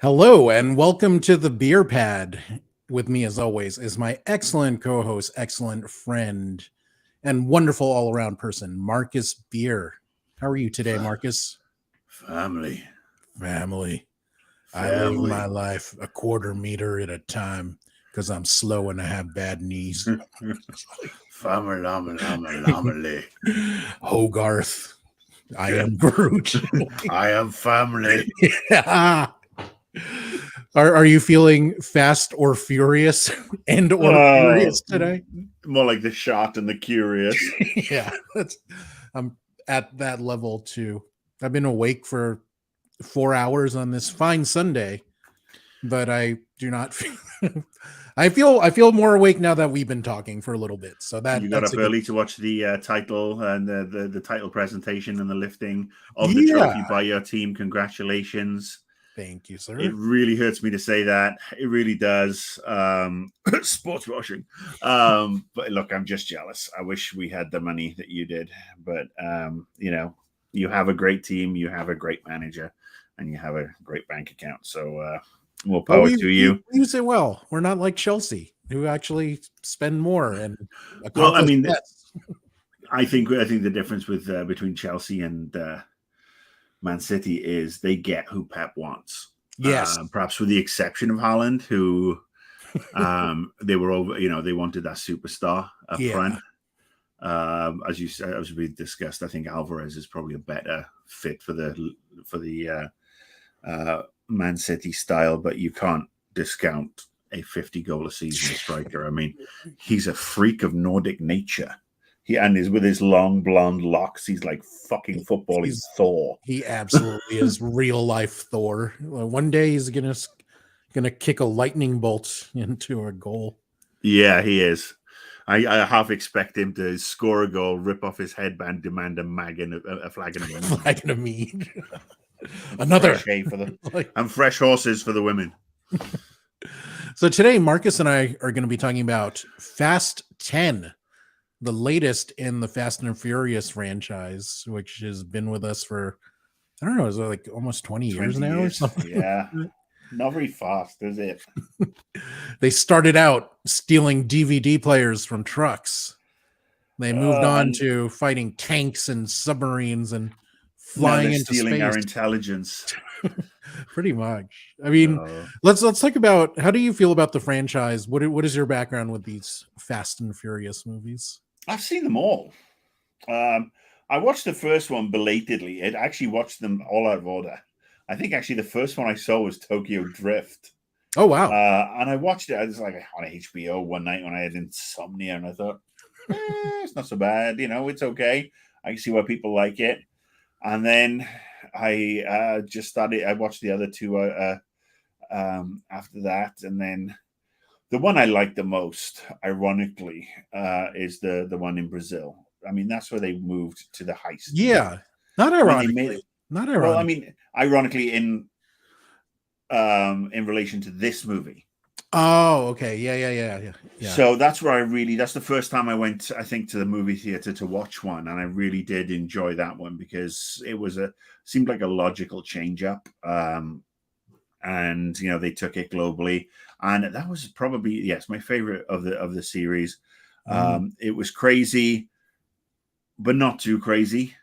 Hello and welcome to the BeeRPad. With me, as always, is my excellent co-host, excellent friend, and wonderful all-around person, Marcus Beer. How are you today, Marcus? Family. Family. I live my life a quarter meter at a time because I'm slow and I have bad knees. Family. Hogarth. I am Groot. I am family. Yeah. Are you feeling fast or furious and or furious today? More like the shot and the curious. Yeah, I'm at that level too. I've been awake for 4 hours on this fine Sunday, but I do not feel I feel more awake now that we've been talking for a little bit. So you got up early to watch the title and the title presentation and the lifting of the trophy by your team. Congratulations. Thank you, sir. It really hurts me to say that. It really does. Sports washing. But look, I'm just jealous. I wish we had the money that you did. But, you have a great team. You have a great manager. And you have a great bank account. So more power to you. We use it well. We're not like Chelsea, who actually spend more and less. I think the difference with between Chelsea and Man City is they get who Pep wants. Yes, perhaps with the exception of Haaland, who they were over. They wanted that superstar up front. As we discussed, I think Alvarez is probably a better fit for the Man City style, but you can't discount a 50-goal a season striker. I mean, he's a freak of Nordic nature. With his long blonde locks, he's like fucking footballing Thor. He absolutely is real life Thor. One day he's gonna kick a lightning bolt into a goal. Yeah, he is. I half expect him to score a goal, rip off his headband, demand a flagon of mead. Another for and fresh horses for the women. So today, Marcus and I are going to be talking about Fast 10. The latest in the Fast and Furious franchise, which has been with us for, I don't know, is it like almost 20 years now or something? Yeah. Not very fast, is it? They started out stealing DVD players from trucks. They moved on to fighting tanks and submarines and flying into stealing space. Our intelligence. Pretty much. I mean, let's talk about, how do you feel about the franchise? What is your background with these Fast and Furious movies? I've seen them all. I watched the first one belatedly. I actually watched them all out of order. I think actually the first one I saw was Tokyo Drift. Oh, wow. And I watched it. I was like on HBO one night when I had insomnia, and I thought, it's not so bad. It's okay. I can see why people like it. And then I I watched the other two after that. And then the one I like the most, ironically, is the one in Brazil. I mean, that's where they moved to the heist. Yeah, not ironically. Not ironically. Well, I mean, ironically in relation to this movie. Oh, okay. Yeah. So that's where that's the first time I went, I think, to the movie theater to watch one. And I really did enjoy that one because it seemed like a logical change up. And they took it globally. And that was probably, my favorite of the series. It was crazy, but not too crazy.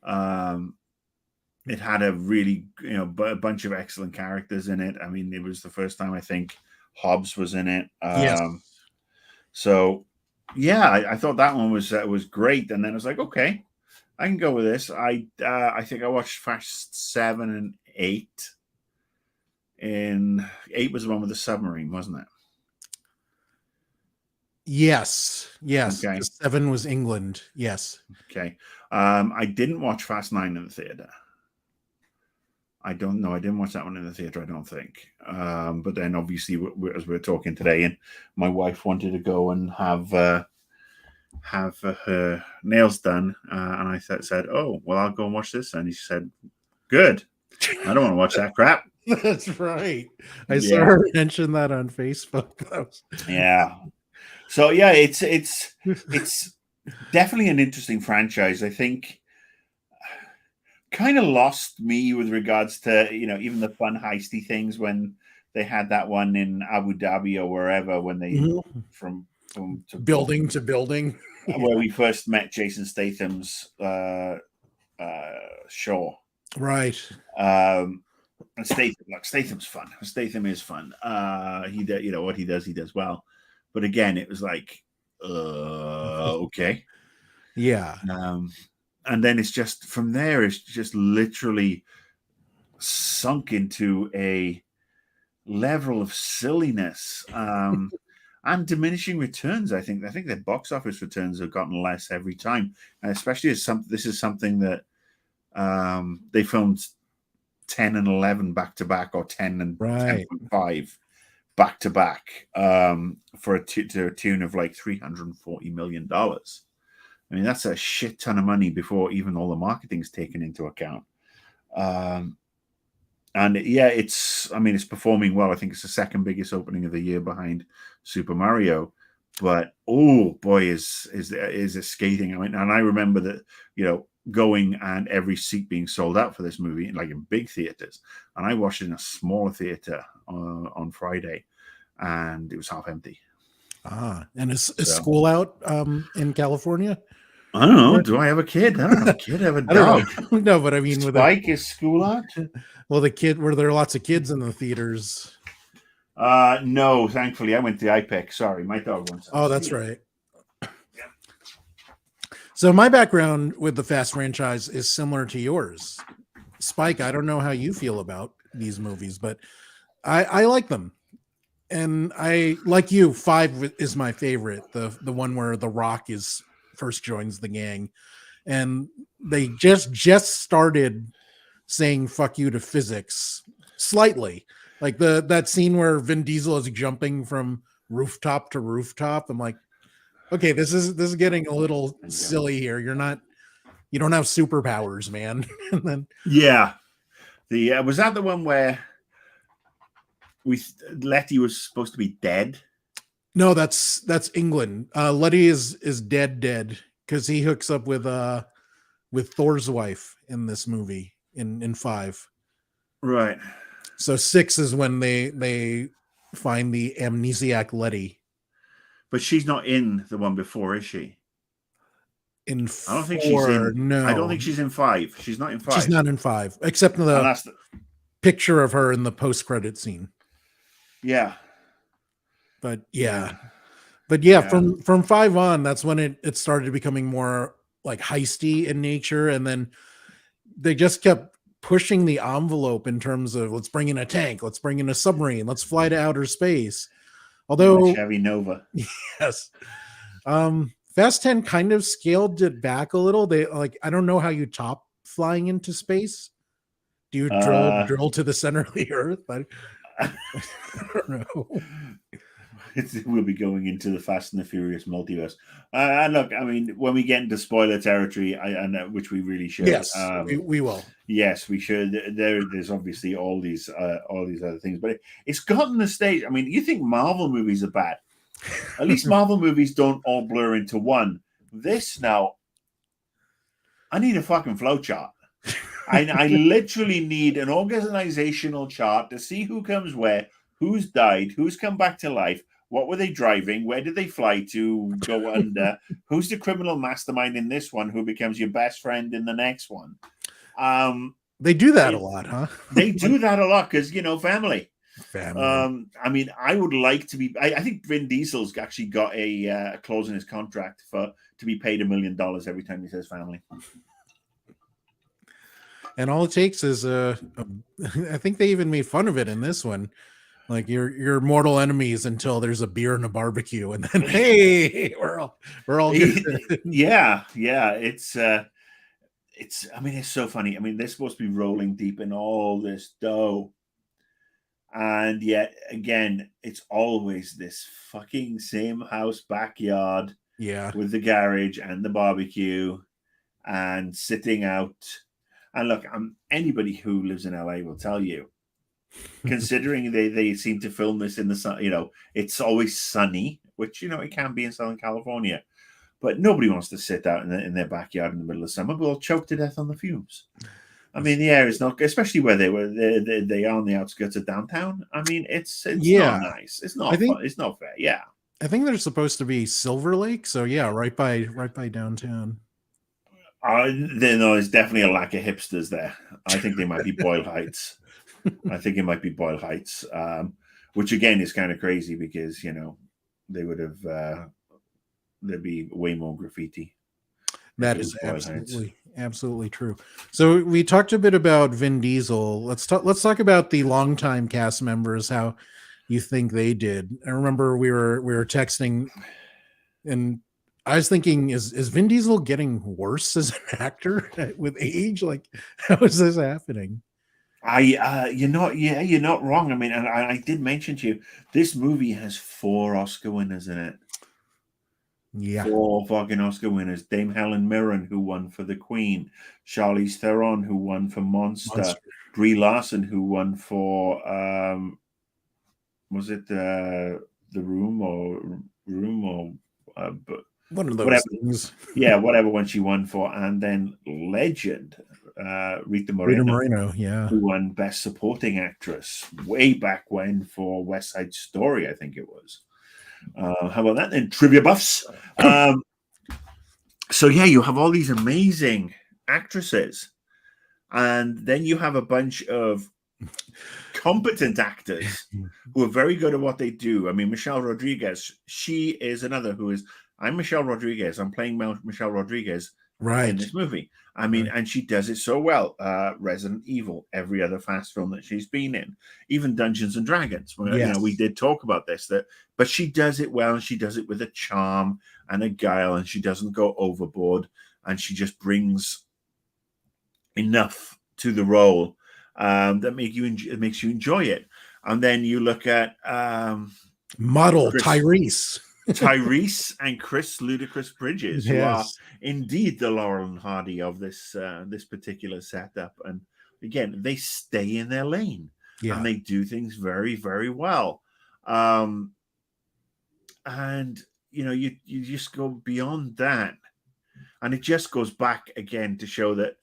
It had a really, a bunch of excellent characters in it. I mean, it was the first time I think Hobbs was in it. Yes. So, yeah, I thought that one was great. And then I was like, okay, I can go with this. I think I watched Fast 7 and 8. And 8 was the one with the submarine, wasn't it? Yes. Okay. 7 was England. Yes. Okay. I didn't watch Fast 9 in the theater. I don't know. I didn't watch that one in the theater, I don't think. But then obviously, as we're talking today, and my wife wanted to go and have her nails done. And I said, oh, well, I'll go and watch this. And she said, good. I don't want to watch that crap. That's right. I saw her mention that on Facebook. Yeah. So yeah, it's definitely an interesting franchise. I think kind of lost me with regards to, even the fun heisty things when they had that one in Abu Dhabi or wherever, when they from to building to building, where we first met Jason Statham's Shaw. Right. And Statham's fun. Statham is fun. He what he does well. But again, it was like, okay. Yeah. And then it's just from there, it's just literally sunk into a level of silliness and diminishing returns. I think their box office returns have gotten less every time, and especially as this is something that they filmed 10 and 11 back to back, or 10 and 10.5 back to back for to a tune of like $340 million. I mean, that's a shit ton of money before even all the marketing's taken into account. And yeah, it's performing well. I think it's the second biggest opening of the year behind Super Mario. But oh boy, is it skating. I mean, and I remember that, going and every seat being sold out for this movie, like in big theaters. And I watched it in a smaller theater on Friday, and it was half empty. And is school out in California? I don't know. Do I have a kid? I don't have a kid. I have a dog. No, but I mean, Spike is school out? Well, were there lots of kids in the theaters? No, thankfully. I went to IPEC. Sorry, my dog went. Oh, that's right. So my background with the Fast franchise is similar to yours. Spike, I don't know how you feel about these movies, but I like them. And I, like you, 5 is my favorite. The one where The Rock first joins the gang, and they just started saying "fuck you" to physics slightly, like that scene where Vin Diesel is jumping from rooftop to rooftop. I'm like, okay, this is getting a little silly here. You don't have superpowers, man. And then was that the one where Letty was supposed to be dead? No, that's England. Letty is dead because he hooks up with Thor's wife in this movie in 5. Right. So 6 is when they find the amnesiac Letty. But she's not in the one before, is she? I don't think she's in. No, I don't think she's in 5. She's not in 5. She's not in 5, except in the picture of her in the post-credit scene. Yeah. But from 5 on, that's when it started becoming more like heisty in nature, and then they just kept pushing the envelope in terms of, let's bring in a tank, let's bring in a submarine, let's fly to outer space. Although Chevy Nova, yes, Fast 10 kind of scaled it back a little. They I don't know how you top flying into space. Do you drill to the center of the earth? I don't know. We'll be going into the Fast and the Furious multiverse. And look, I mean, when we get into spoiler territory, which we really should. Yes, we will. Yes, we should. There's obviously all these other things, but it's gotten the stage. I mean, you think Marvel movies are bad? At least Marvel movies don't all blur into one. This now, I need a fucking flow chart. I literally need an organizational chart to see who comes where, who's died, who's come back to life. What were they driving? Where did they fly to go under? Who's the criminal mastermind in this one who becomes your best friend in the next one? They do that a lot, huh? They do that a lot because, family. Family. I mean, I would like to be. I think Vin Diesel's actually got a clause in his contract to be paid $1 million every time he says family. And all it takes is I think they even made fun of it in this one. Like your mortal enemies until there's a beer and a barbecue, and then hey, we're all good. Yeah. It's I mean, it's so funny. I mean, they're supposed to be rolling deep in all this dough, and yet again, it's always this fucking same house backyard, with the garage and the barbecue, and sitting out. And look, anybody who lives in LA will tell you. Considering they seem to film this in the sun, it's always sunny, which it can be in Southern California, but nobody wants to sit out in their backyard in the middle of summer. We'll choke to death on the fumes. I mean, the air is not, especially where they were. They are on the outskirts of downtown. I mean, it's Yeah, not nice. It's I not think fun. It's not fair. Yeah. they're supposed to be Silver Lake, so yeah, right by downtown. There's definitely a lack of hipsters there. I think they might be Boyle Heights. I think it might be Boyle Heights, which again is kind of crazy because they would have there'd be way more graffiti. That is absolutely true. So we talked a bit about Vin Diesel. Let's talk about the longtime cast members. How you think they did? I remember we were texting, and I was thinking, is Vin Diesel getting worse as an actor with age? Like, how is this happening? You're not wrong. I mean, and I did mention to you, this movie has 4 Oscar winners in it. Yeah. 4 fucking Oscar winners. Dame Helen Mirren, who won for The Queen. Charlize Theron, who won for Monster. Brie Larson, who won for was it The Room or but one of those things. Yeah, whatever one she won for. And then legend Rita Moreno, yeah, who won Best Supporting Actress way back when for West Side Story, I think it was. How about that then, trivia buffs? So yeah, you have all these amazing actresses, and then you have a bunch of competent actors who are very good at what they do. I mean, Michelle Rodriguez, she is another who is, I'm Michelle Rodriguez. I'm playing Michelle Rodriguez in this movie. I mean, and she does it so well. Resident Evil, every other fast film that she's been in, even Dungeons and Dragons. Where, we did talk about this, but she does it well, and she does it with a charm and a guile, and she doesn't go overboard, and she just brings enough to the role that makes you enjoy it. And then you look at model Tyrese. Tyrese and Chris Ludacris Bridges, who are indeed the Laurel and Hardy of this particular setup. And again, they stay in their lane, and they do things very, very well. And you just go beyond that, and it just goes back again to show that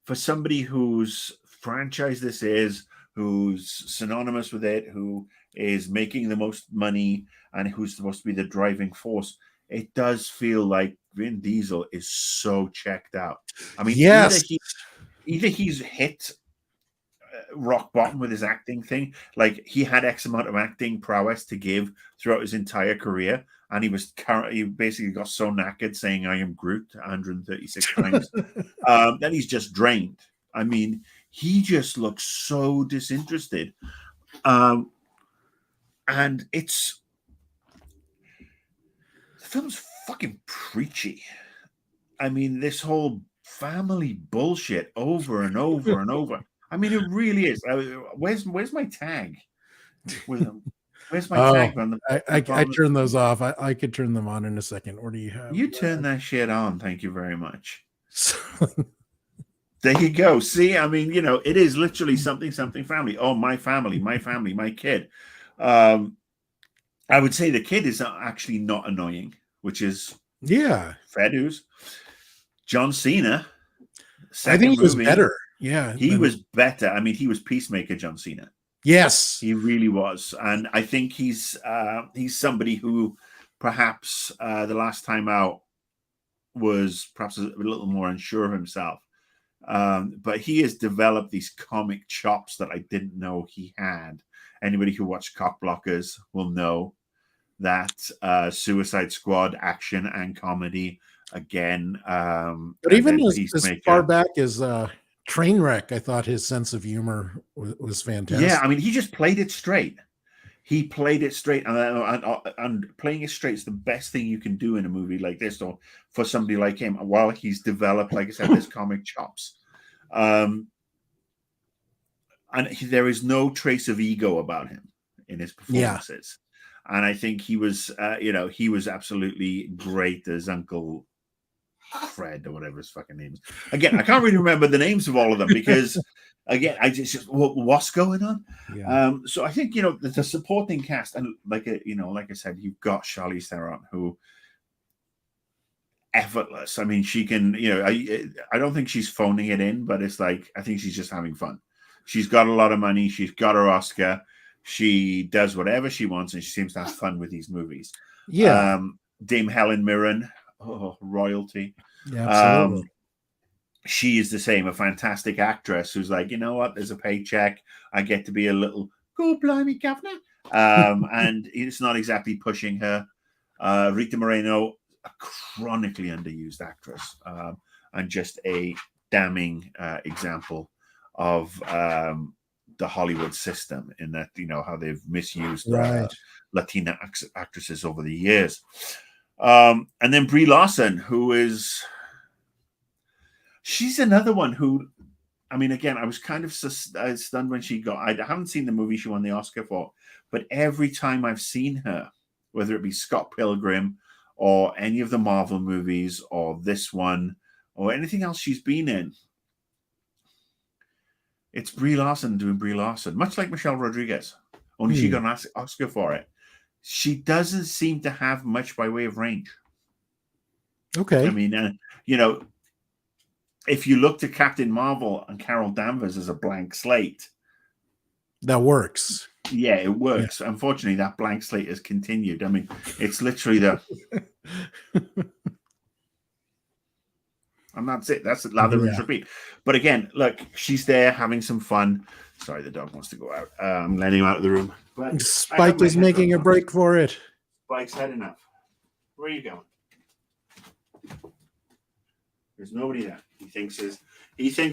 for somebody whose franchise this is, who's synonymous with it, who is making the most money, and who's supposed to be the driving force, it does feel like Vin Diesel is so checked out. I mean, either he's hit rock bottom with his acting thing, like he had X amount of acting prowess to give throughout his entire career, and he basically got so knackered saying "I am Groot" 136 times that he's just drained. I mean, he just looks so disinterested. And the film's fucking preachy. I mean, this whole family bullshit over and over and over. I mean, it really is. Where's my tag? Where's my tag on the? I turn those off. I could turn them on in a second. What do you have? You turn that shit on. Thank you very much. There you go. See, I mean, it is literally something family. Oh, my family, my kid. I would say the kid is actually not annoying, which is fair news. John Cena, I think he was better. Yeah, he was better. I mean, he was Peacemaker John Cena. Yes, he really was, and I think he's somebody who perhaps the last time out was perhaps a little more unsure of himself. But he has developed these comic chops that I didn't know he had. Anybody who watched Cock Blockers will know that Suicide Squad action and comedy again. But even as far back as Trainwreck, I thought his sense of humor was fantastic. Yeah, I mean, he just played it straight. He played it straight, and playing it straight is the best thing you can do in a movie like this, or for somebody like him, while he's developed, like I said, his comic chops. And there is no trace of ego about him in his performances. And I think he was absolutely great as Uncle Fred or whatever his fucking name is. Again, I can't really remember the names of all of them because, again, I just what's going on. Yeah. So I think the supporting cast, and like I said, you've got Charlize Theron, who effortless. I mean, she can, I don't think she's phoning it in, but it's like, I think she's just having fun. She's got a lot of money. She's got her Oscar. She does whatever she wants, and she seems to have fun with these movies. Yeah. Dame Helen Mirren, royalty. Yeah, absolutely. She is the same, a fantastic actress who's like, you know what? There's a paycheck. I get to be a little, go blimey, governor. And it's not exactly pushing her. Rita Moreno, a chronically underused actress, and just a damning example of the Hollywood system, in that, how they've misused Latina actresses over the years. And then Brie Larson, she's another one who, I mean, again, I was kind of stunned when I haven't seen the movie she won the Oscar for, but every time I've seen her, whether it be Scott Pilgrim or any of the Marvel movies or this one or anything else she's been in, it's Brie Larson doing Brie Larson, much like Michelle Rodriguez, only she got an Oscar for it. She doesn't seem to have much by way of range. Okay. I mean, if you looked at Captain Marvel and Carol Danvers as a blank slate, that works. Yeah, it works. Yeah. Unfortunately, that blank slate has continued. I mean, it's literally and that's it. That's lather and repeat. But again, look, she's there having some fun. Sorry, the dog wants to go out. I'm letting him out of the room. But Spike is making a break for it. Spike's had enough. Where are you going? There's nobody there. He thinks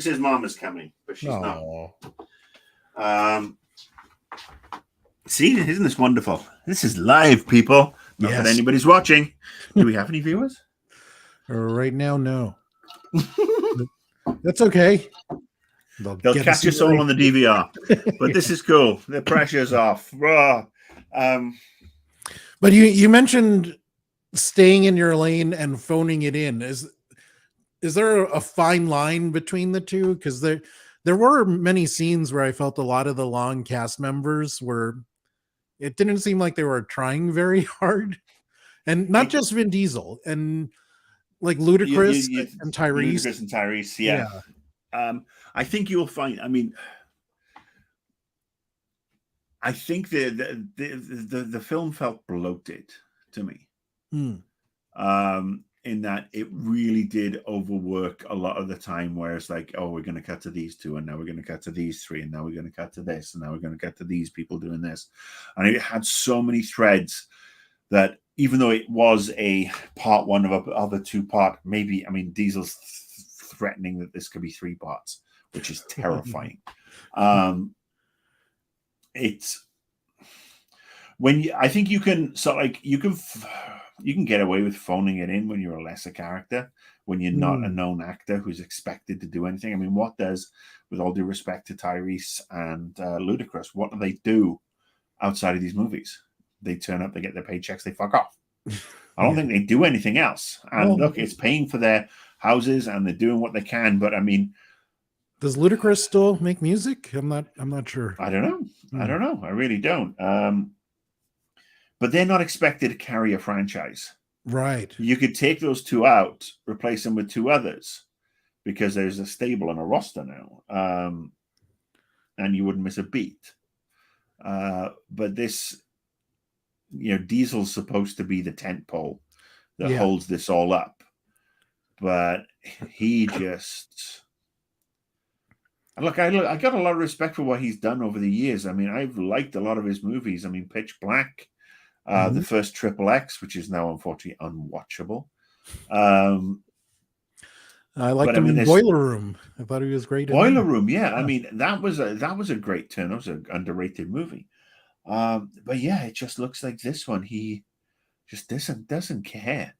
his mom is coming, but she's not. See, isn't this wonderful? This is live, people. Not that anybody's watching. Do we have any viewers? Right now, no. That's okay. They'll catch us all on the DVR. But this is cool. The pressure's off. But you mentioned staying in your lane and phoning it in. Is there a fine line between the two? Because there were many scenes where I felt a lot of the long cast members it didn't seem like they were trying very hard. And not just Vin Diesel, and like Ludacris and Tyrese. Ludacris and Tyrese, yeah. I think you'll find, I mean, I think the film felt bloated to me. In that it really did overwork a lot of the time, where it's like, oh, we're going to cut to these two, and now we're going to cut to these three, and now we're going to cut to this, and now we're going to cut to these people doing this. And it had so many threads that, even though it was a part one of a two-part, maybe, I mean, Diesel's threatening that this could be 3 parts, which is terrifying. It's when I think you can, you can get away with phoning it in when you're a lesser character, when you're not a known actor who's expected to do anything. I mean, what does, with all due respect to Tyrese and Ludacris, what do they do outside of these movies? They turn up, they get their paychecks, they fuck off. I don't think they do anything else. And look, it's paying for their houses and they're doing what they can. But I mean, does Ludacris still make music? I'm not sure. I don't know. I don't know. I really don't. But they're not expected to carry a franchise. Right. You could take those 2 out, replace them with 2 others, because there's a stable and a roster now. And you wouldn't miss a beat. But this, Diesel's supposed to be the tentpole that holds this all up. But he just... Look, I got a lot of respect for what he's done over the years. I mean, I've liked a lot of his movies. I mean, Pitch Black, the first XXX, which is now unfortunately unwatchable. I liked him in Boiler Room. I thought he was great. Boiler Room, yeah. I mean, that was a great turn. That was an underrated movie. But yeah, it just looks like this one. He just doesn't care.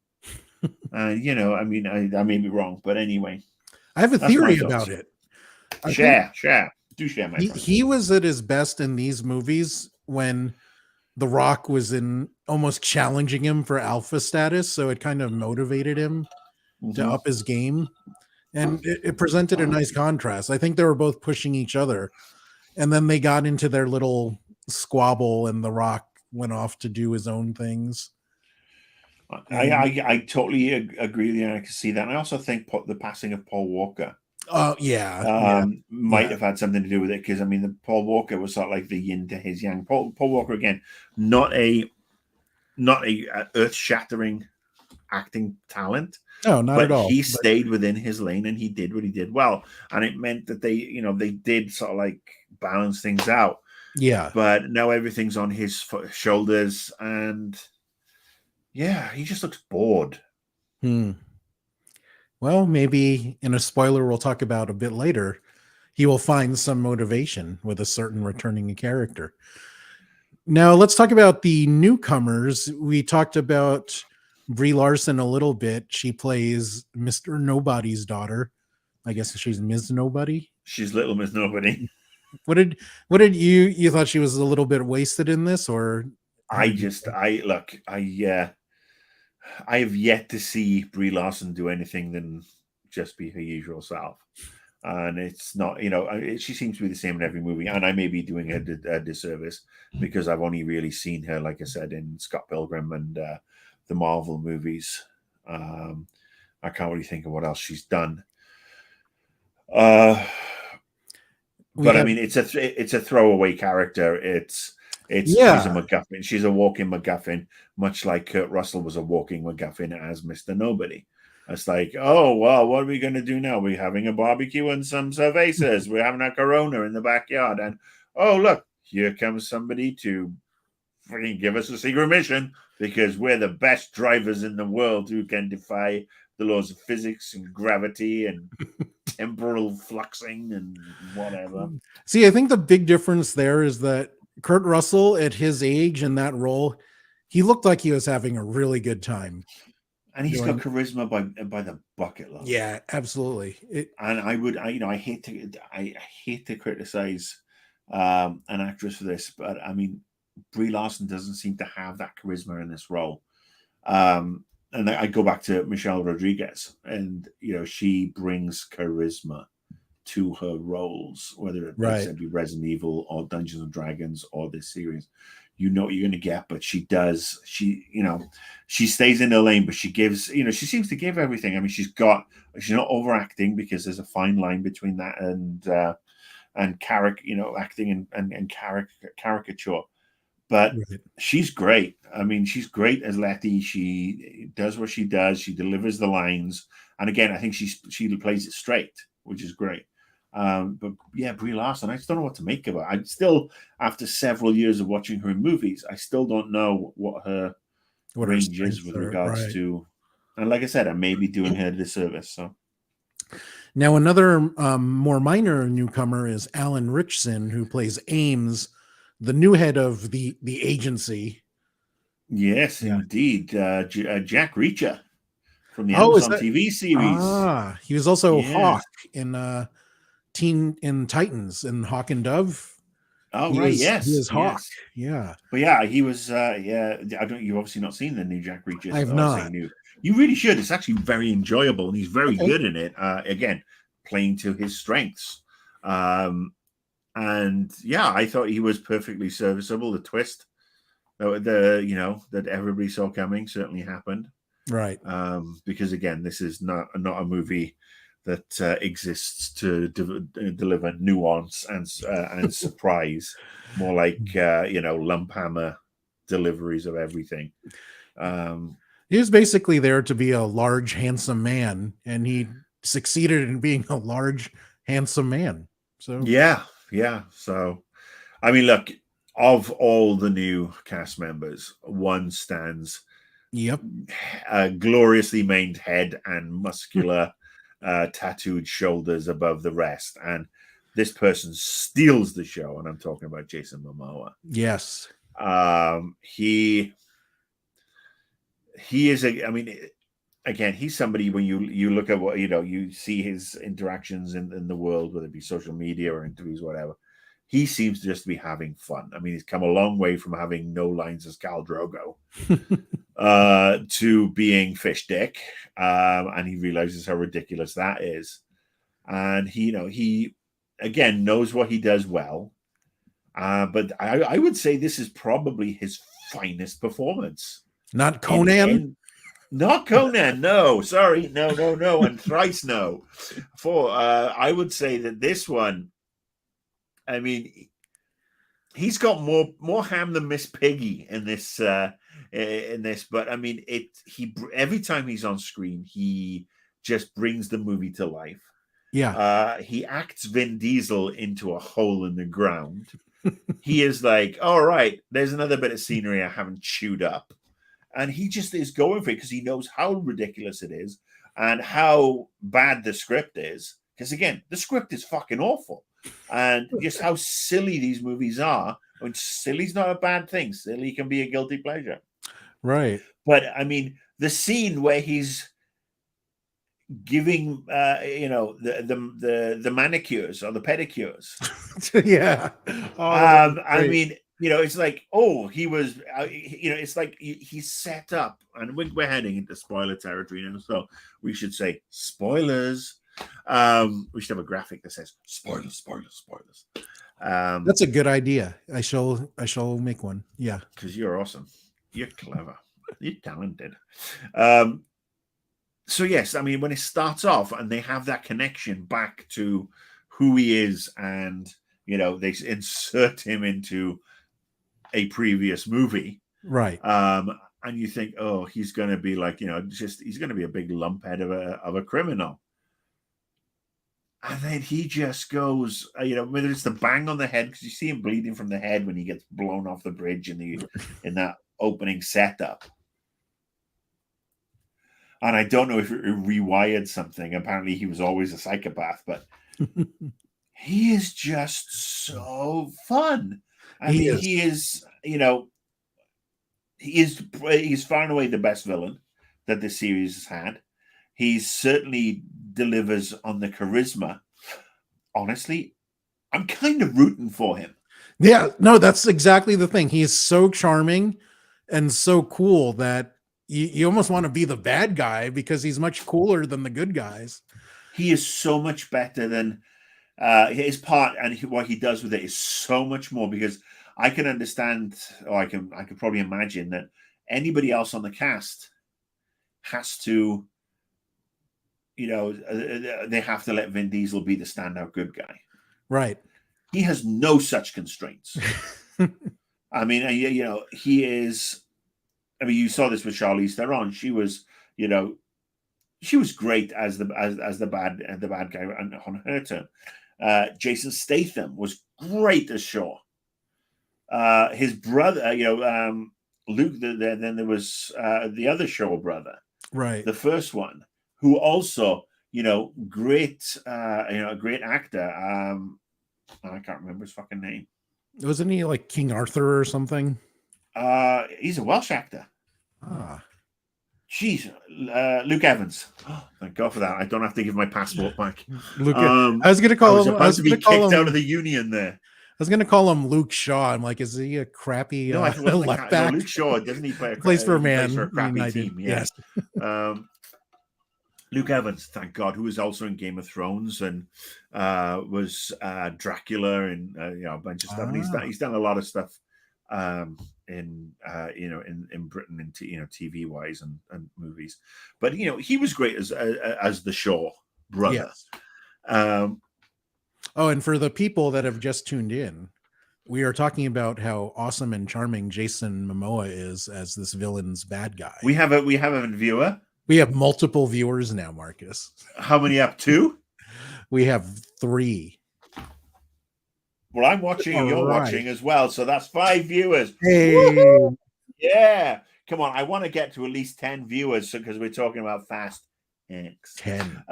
I mean, I may be wrong, but anyway, I have a theory about it. Share. Do share, my friend. He was at his best in these movies when The Rock was in almost challenging him for alpha status, so it kind of motivated him to up his game, and it presented a nice contrast. I think they were both pushing each other, and then they got into their little squabble, and The Rock went off to do his own things. I totally agree with you. And I can see that. And I also think the passing of Paul Walker Oh yeah. might have had something to do with it, because I mean, the Paul Walker was sort of like the yin to his yang. Paul Walker, again, not a earth shattering acting talent. No, not but at all. He stayed within his lane and he did what he did well, and it meant that they did sort of like balance things out. Yeah. But now everything's on his shoulders, and yeah, he just looks bored. Well, maybe in a spoiler we'll talk about a bit later, he will find some motivation with a certain returning character. Now, let's talk about the newcomers. We talked about Brie Larson a little bit. She plays Mr. Nobody's daughter. I guess she's Ms. Nobody. She's Little Miss Nobody. What did you thought she was a little bit wasted in this, or I have yet to see Brie Larson do anything than just be her usual self. And it's not, she seems to be the same in every movie. And I may be doing her a disservice because I've only really seen her, like I said, in Scott Pilgrim and the Marvel movies. I can't really think of what else she's done. But I mean, it's a throwaway character. She's a MacGuffin. She's a walking MacGuffin, much like Kurt Russell was a walking MacGuffin as Mr. Nobody. It's like, oh, well, what are we going to do now? We're having a barbecue and some cervezas. We're having a Corona in the backyard. And, oh, look, here comes somebody to freaking give us a secret mission because we're the best drivers in the world who can defy the laws of physics and gravity and temporal fluxing and whatever. See, I think the big difference there is that Kurt Russell, at his age in that role, he looked like he was having a really good time. And he's got charisma by the bucket load. Yeah, absolutely. I hate to criticize an actress for this, but I mean, Brie Larson doesn't seem to have that charisma in this role. And I go back to Michelle Rodriguez, and she brings charisma to her roles, whether it be Resident Evil or Dungeons and Dragons or this series. What you're going to get, but she stays in her lane, but she gives, she seems to give everything. I mean, she's not overacting, because there's a fine line between that and acting and caricature. But she's great. I mean, she's great as Letty. She does what she does. She delivers the lines. And again, I think she plays it straight, which is great. But yeah, Brie Larson, I just don't know what to make of her. I still, after several years of watching her in movies, I still don't know what her range is with regards to. And like I said, I may be doing her a disservice. So now another more minor newcomer is Alan Ritchson, who plays Ames, the new head of the agency. Yes, indeed, Jack Reacher from the Amazon TV series. He was also Hawk in Titans and Hawk and Dove. Oh, right. Yes. He is Hawk. Yes. Yeah. But yeah, he was, you've obviously not seen the new Jack Reacher. I have not. You really should. It's actually very enjoyable, and he's very good in it. Again, playing to his strengths. And yeah, I thought he was perfectly serviceable. The twist that everybody saw coming certainly happened. Right. Because again, this is not a movie that exists to deliver nuance and surprise, more like lump hammer deliveries of everything. He was basically there to be a large, handsome man, and he succeeded in being a large, handsome man. So yeah. So, I mean, look, of all the new cast members, one stands. Yep. A gloriously maned head and muscular. Tattooed shoulders above the rest, and this person steals the show, and I'm talking about Jason Momoa. Yes. He is again, he's somebody, when you look at what you see his interactions in the world, whether it be social media or interviews, whatever, he seems to just be having fun. I mean, he's come a long way from having no lines as Khal Drogo to being fish dick, and he realizes how ridiculous that is. And he again knows what he does well. But I would say this is probably his finest performance. Not Conan. Not Conan, no. Sorry, no, and thrice no. I would say that this one, I mean, he's got more ham than Miss Piggy in this. But I mean, every time he's on screen, he just brings the movie to life. Yeah. He acts Vin Diesel into a hole in the ground. He is like, all right, there's another bit of scenery I haven't chewed up. And he just is going for it because he knows how ridiculous it is and how bad the script is. Because again, the script is fucking awful. And just how silly these movies are. I mean, silly's not a bad thing. Silly can be a guilty pleasure. Right. But I mean, the scene where he's giving the manicures or the pedicures. Yeah. I mean, it's like, he was, it's like he's set up, and we're heading into spoiler territory now, so we should say spoilers. We should have a graphic that says spoilers. That's a good idea. I shall make one. Yeah, because you're awesome, you're clever, you're talented. So yes, I mean, when it starts off and they have that connection back to who he is, and they insert him into a previous movie, right? And you think, oh, he's going to be like, he's going to be a big lumphead of a criminal, and then he just goes, whether it's the bang on the head, because you see him bleeding from the head when he gets blown off the bridge in that opening setup. And I don't know if it rewired something. Apparently, he was always a psychopath, but he is just so fun. He is, he's far and away the best villain that the series has had. He certainly delivers on the charisma. Honestly, I'm kind of rooting for him. Yeah, no, that's exactly the thing. He is so charming and so cool that you almost want to be the bad guy because he's much cooler than the good guys. He is so much better than his part, and what he does with it is so much more, because I can understand, or I could probably imagine that anybody else on the cast has to, they have to let Vin Diesel be the standout good guy. Right. He has no such constraints. I mean, he is. I mean, you saw this with Charlize Theron. She was, she was great as the bad guy on her turn. Jason Statham was great as Shaw. His brother, Luke. Then there was the other Shaw brother, right? The first one, who also, great, a great actor. I can't remember his fucking name. Wasn't he like King Arthur or something? He's a Welsh actor. Ah. Jeez, Luke Evans. Oh, thank God for that. I don't have to give my passport back. Luke, I was going to call him. I was about to be kicked out of the union there. I was going to call him Luke Shaw. I'm like, is he a crappy left back? No, Luke Shaw, doesn't he play plays for a man? Plays for a crappy United. Team, yes. Luke Evans, thank God, who was also in Game of Thrones and was Dracula and a bunch of stuff. And he's done a lot of stuff in Britain, and TV wise and movies. But he was great as the Shaw brother. Yes. And for the people that have just tuned in, we are talking about how awesome and charming Jason Momoa is as this villain's bad guy. We have a viewer. We have multiple viewers now, Marcus. How many up? 2? We have 3. Well, I'm watching and you're watching as well, so that's 5 viewers. Hey. Woo-hoo! Yeah. Come on, I want to get to at least 10 viewers because we're talking about Fast X. 10.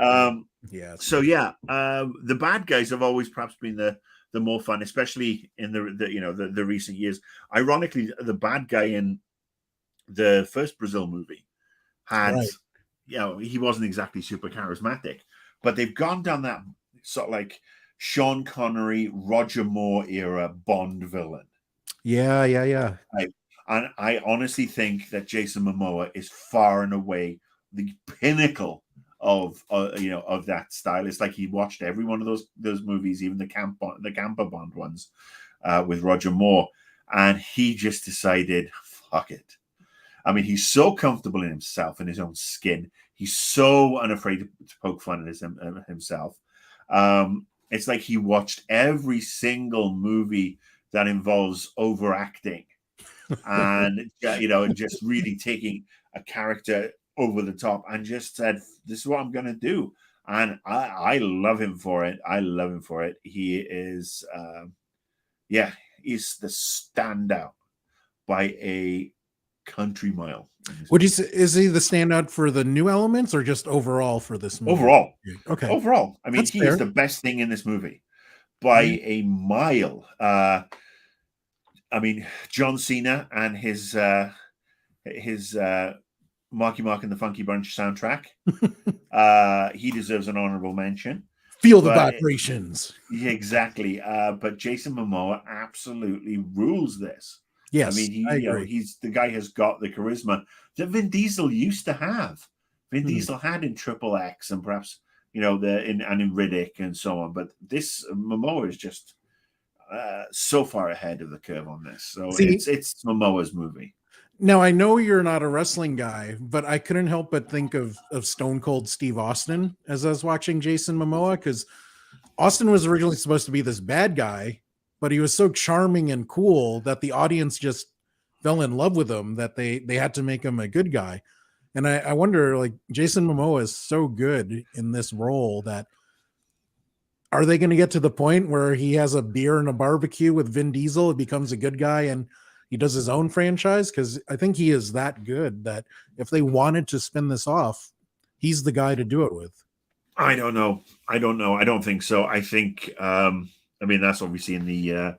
Yeah. So yeah, the bad guys have always perhaps been the more fun, especially in the recent years. Ironically, the bad guy in the first Brazil movie had, he wasn't exactly super charismatic, but they've gone down that sort of like Sean Connery, Roger Moore era Bond villain. Yeah. And I honestly think that Jason Momoa is far and away the pinnacle of that style. It's like he watched every one of those movies, even the camper Bond ones with Roger Moore, and he just decided, fuck it. I mean, he's so comfortable in himself, in his own skin. He's so unafraid to poke fun at himself. It's like he watched every single movie that involves overacting and, just really taking a character over the top and just said, this is what I'm going to do. And I love him for it. I love him for it. He is, he's the standout by a country mile. Would you say, is he the standout for the new elements or just overall for this movie? Overall. Okay. Overall. I mean, That's he fair. is the best thing in this movie by a mile. I mean, John Cena and his Marky Mark and the Funky Bunch soundtrack. He deserves an honorable mention. Feel the vibrations. Yeah, exactly. But Jason Momoa absolutely rules this. Yes, I mean, he's the guy has got the charisma that Vin Diesel used to have. Vin Diesel had in Triple X and perhaps in Riddick and so on. But this Momoa is just so far ahead of the curve on this. So it's Momoa's movie. Now, I know you're not a wrestling guy, but I couldn't help but think of Stone Cold Steve Austin as I was watching Jason Momoa, because Austin was originally supposed to be this bad guy, but he was so charming and cool that the audience just fell in love with him that they had to make him a good guy. And I wonder, like, Jason Momoa is so good in this role that are they going to get to the point where he has a beer and a barbecue with Vin Diesel, it becomes a good guy, and he does his own franchise? Because I think he is that good that if they wanted to spin this off, he's the guy to do it with. I don't know. I don't think so. I think, I mean, that's obviously in the,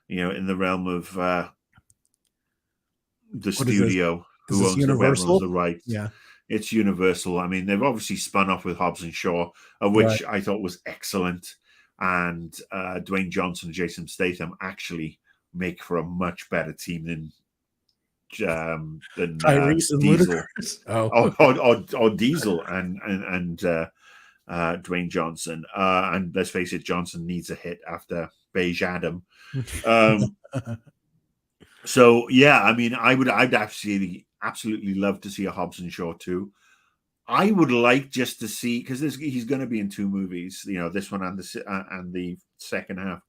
in the realm of the studio who owns the rights. Yeah. It's Universal. I mean, they've obviously spun off with Hobbs and Shaw, which I thought was excellent. And Dwayne Johnson and Jason Statham actually make for a much better team than Tyrese and Diesel. Ludacris. Or Diesel and Dwayne Johnson. And let's face it, Johnson needs a hit after Beige Adam. So yeah, I mean, I'd absolutely love to see a Hobbs and Shaw 2. I would like just to see, because he's going to be in 2 movies, this one and the second half.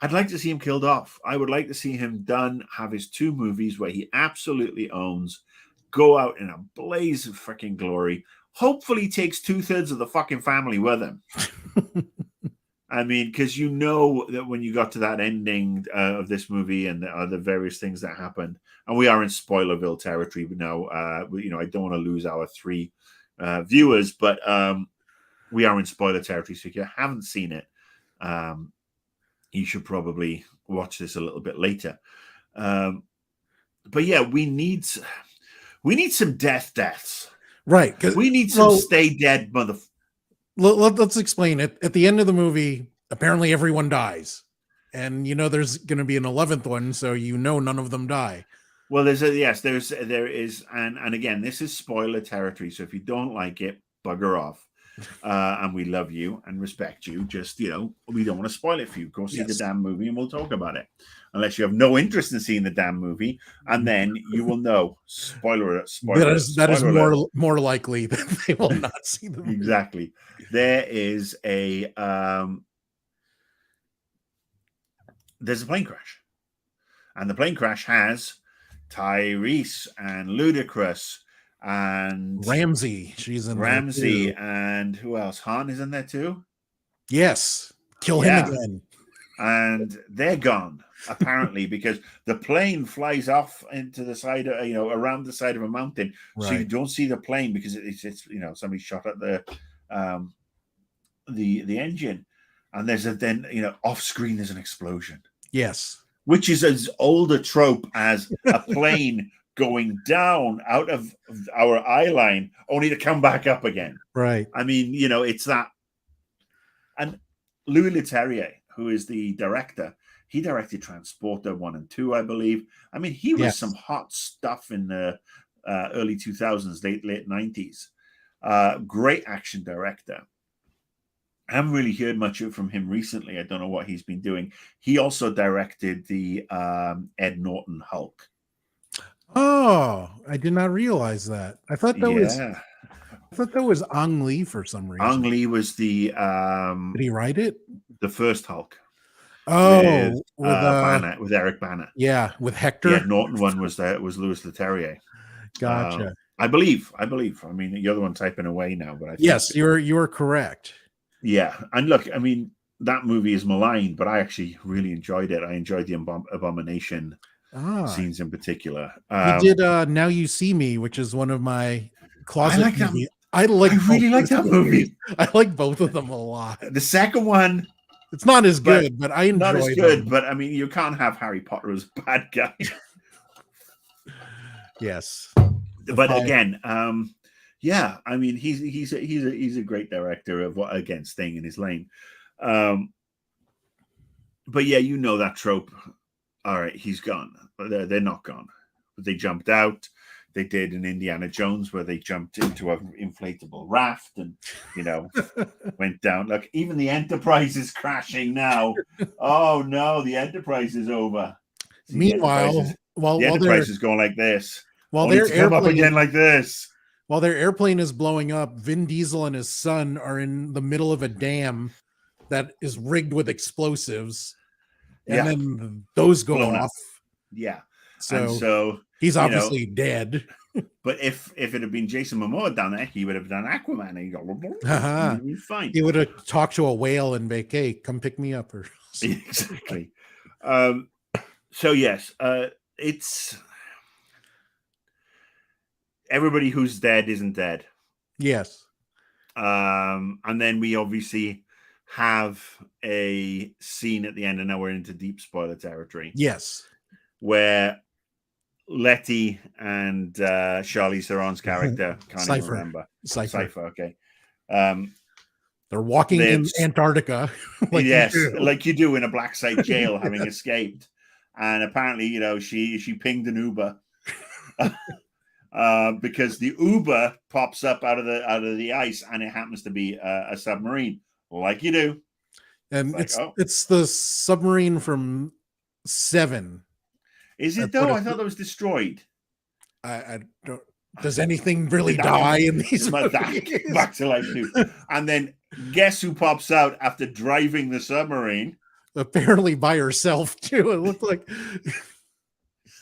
I'd like to see him killed off. I would like to see him done, have his 2 movies where he absolutely owns, go out in a blaze of freaking glory. Hopefully takes 2/3 of the fucking family with him. I mean, because that when you got to that ending of this movie and the various things that happened, and we are in Spoilerville territory now. I don't want to lose our 3 viewers, but we are in spoiler territory. So if you haven't seen it, you should probably watch this a little bit later. But yeah, we need some deaths. Right. We need some stay dead Let's explain it. At the end of the movie, apparently everyone dies. And there's going to be an 11th one, so none of them die. Well, there is, and again, this is spoiler territory. So if you don't like it, bugger off. And we love you and respect you. Just, we don't want to spoil it for you. Go see the damn movie and we'll talk about it. Unless you have no interest in seeing the damn movie, and then you will know. Spoiler alert. That is more likely that they will not see the movie. Exactly. There is there's a plane crash. And the plane crash has Tyrese and Ludacris and Ramsey. She's in Ramsey there too. And who else? Han is in there too. Yes, kill him again. And they're gone apparently because the plane flies off into the side, around the side of a mountain, so you don't see the plane because it's somebody shot at the engine, and there's off screen there's an explosion. Yes, which is as old a trope as a plane going down out of our eye line only to come back up again. Right. I mean, it's that. And Louis Leterrier, who is the director, he directed Transporter 1 and 2, I believe. I mean, he was some hot stuff in the early 2000s, late 90s. Great action director. I haven't really heard much from him recently. I don't know what he's been doing. He also directed the Ed Norton Hulk. Oh, Oh, I did not realize that. I thought Yeah. that was Ang Lee for some Ang reason. Lee was Did he write it? the first Hulk with Oh, with Banner, with Eric Banner. yeah, with The Hector. Ed Norton one was Louis Leterrier. Gotcha. I believe. I mean, the other one typing away now, but I think, Yes, you're correct. yeah. And look, I mean, that movie is maligned, but I actually really enjoyed it. I enjoyed the Abomination scenes in particular. He did Now You See Me, which is one of my closet I like movies. I really like that movie. I like both of them a lot. The second one, it's not as good, but I enjoy not as good. them. But I mean, you can't have Harry Potter as a bad guy. Yes, but again, yeah, I mean, he's a great director of what, again, staying in his lane. But yeah, you know that trope. All right, he's gone. They're not gone. But they jumped out. They did an Indiana Jones where they jumped into an inflatable raft and, went down. Look, even the Enterprise is crashing now. Oh no, the Enterprise is over. See, meanwhile, the Enterprise is going like this. While their airplane up again like this. While their airplane is blowing up, Vin Diesel and his son are in the middle of a dam that is rigged with explosives. And then those go off. Yeah. So he's obviously dead. But if it had been Jason Momoa down there, he would have done Aquaman. And he'd be fine. He would have talked to a whale and be, hey, come pick me up. Or exactly. So yes, it's everybody who's dead isn't dead. Yes. And then we obviously have a scene at the end, and now we're into deep spoiler territory. Yes. Where Letty and Charlize Theron's character, can't even remember. Cypher, okay. They're walking in Antarctica. like you do in a black site jail, having escaped. And apparently, she pinged an Uber. Because the Uber pops up out of the ice, and it happens to be a submarine, like you do. And it's the submarine from 7. Is it though? I thought it was destroyed. I don't. Does anything really die in these movies? Back to life too. And then guess who pops out after driving the submarine? Apparently by herself too. It looked like.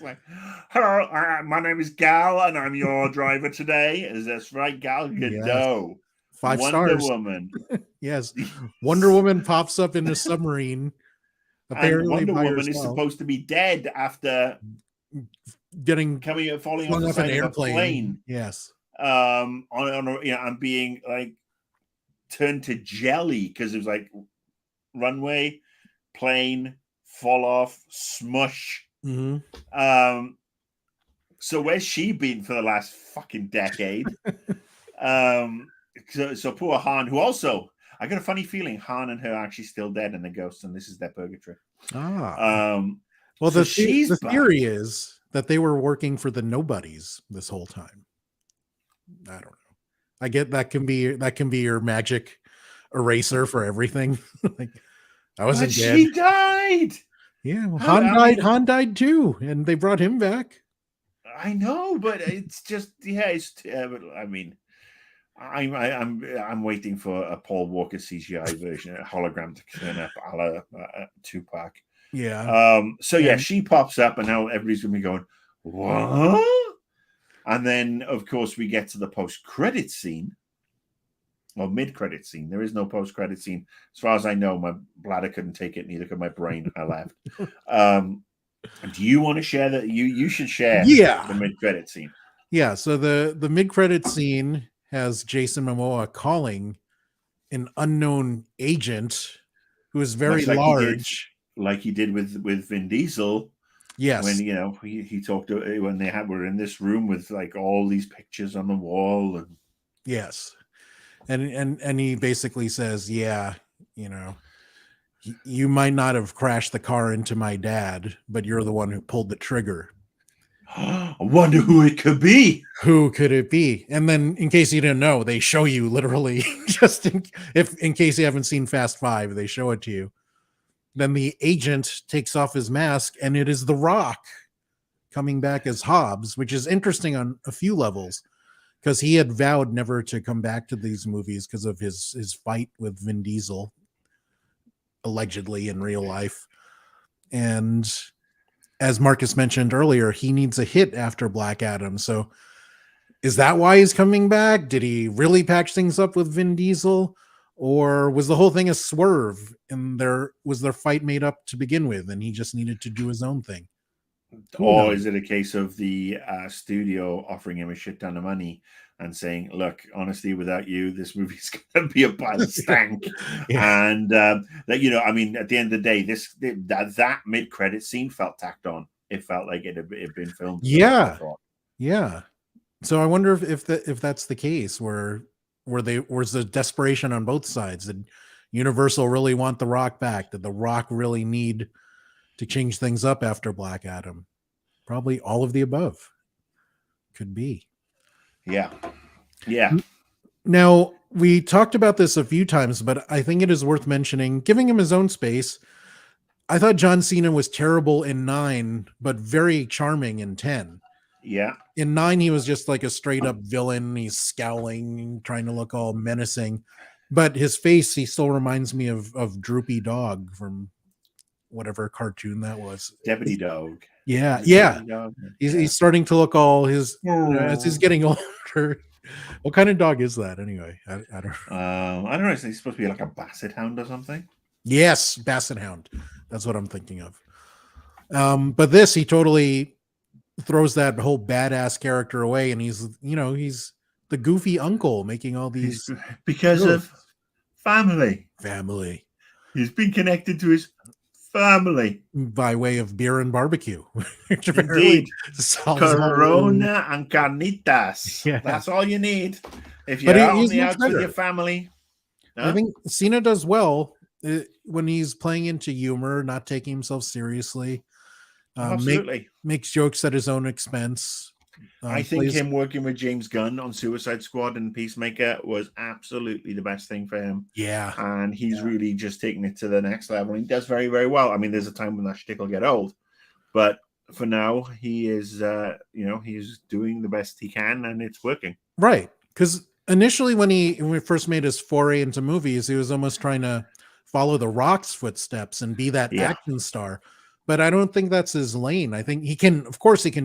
Like, hello, my name is Gal, and I'm your driver today. Is this right, Gal Gadot? 5 Wonder stars. Woman. Yes, Wonder Woman pops up in a submarine. Apparently, and Wonder Woman is supposed to be dead after falling off an airplane. Yes, and being like turned to jelly because it was like runway, plane, fall off, smush. Mm-hmm. So where's she been for the last fucking decade? So poor Han, who also, I got a funny feeling Han and her are actually still dead in the ghosts, and this is their purgatory. Well, so the theory is that they were working for the nobodies this whole time. I don't know. I get that can be your magic eraser for everything. Like I wasn't dead. She died. Yeah, well, Han died too, and they brought him back. I know, but it's just I mean, I'm waiting for a Paul Walker CGI version, a hologram to turn up, a la Tupac. Yeah. So she pops up, and now everybody's gonna be going, what? And then, of course, we get to the post-credit scene. Or mid-credit scene. There is no post-credit scene. As far as I know, my bladder couldn't take it, neither could my brain. I left. Do you want to share that? You should share the mid-credit scene. Yeah, so the mid-credit scene has Jason Momoa calling an unknown agent who is very large. Like he did with Vin Diesel. Yes. When he talked to, when were in this room with like all these pictures on the wall. And yes. And he basically says, yeah, you might not have crashed the car into my dad, but you're the one who pulled the trigger. I wonder who it could be. Who could it be? And then, in case you didn't know, they show you literally, just in case you haven't seen Fast 5, they show it to you. Then the agent takes off his mask, and it is The Rock. coming back as Hobbs, which is interesting on a few levels because he had vowed never to come back to these movies because of his fight with Vin Diesel, allegedly in real life. And as Marcus mentioned earlier, he needs a hit after Black Adam. So is that why he's coming back? Did he really patch things up with Vin Diesel? Or was the whole thing a swerve and was their fight made up to begin with and he just needed to do his own thing? Or is it a case of the studio offering him a shit ton of money and saying, look, honestly, without you, this movie's going to be a pile of stank. Yeah. And that, you know, I mean, at the end of the day, that mid-credit scene felt tacked on. It felt like it had been filmed. Yeah. Yeah. So I wonder if that's the case where was the desperation on both sides? Did Universal really want The Rock back? Did The Rock really need to change things up after Black Adam? Probably all of the above. Could be. Yeah. Yeah. Now, we talked about this a few times, but I think it is worth mentioning, giving him his own space. I thought John Cena was terrible in 9, but very charming in 10. Yeah. In 9, he was just like a straight up villain. He's scowling, trying to look all menacing. But his face, he still reminds me of Droopy Dog from whatever cartoon that was. Deputy Dog. Yeah. Yeah. Dog? He's starting to look all as he's getting older. What kind of dog is that anyway? I don't know. I don't know. Is he supposed to be like a basset hound or something? Yes, basset hound. That's what I'm thinking of. But this, he totally throws that whole badass character away, and he's the goofy uncle making all these because of family. He's been connected to his family by way of beer and barbecue. Indeed. Corona and carnitas. Yeah. That's all you need if you're out on the outs with your family. Huh? I think Cena does well when he's playing into humor, not taking himself seriously. Absolutely. Makes jokes at his own expense. I think him working with James Gunn on Suicide Squad and Peacemaker was absolutely the best thing for him. Yeah. And he's really just taking it to the next level. He does very, very well. I mean, there's a time when that shtick will get old. But for now, he is, he's doing the best he can and it's working. Right. Because initially when he first made his foray into movies, he was almost trying to follow The Rock's footsteps and be that action star. But I don't think that's his lane. I think he can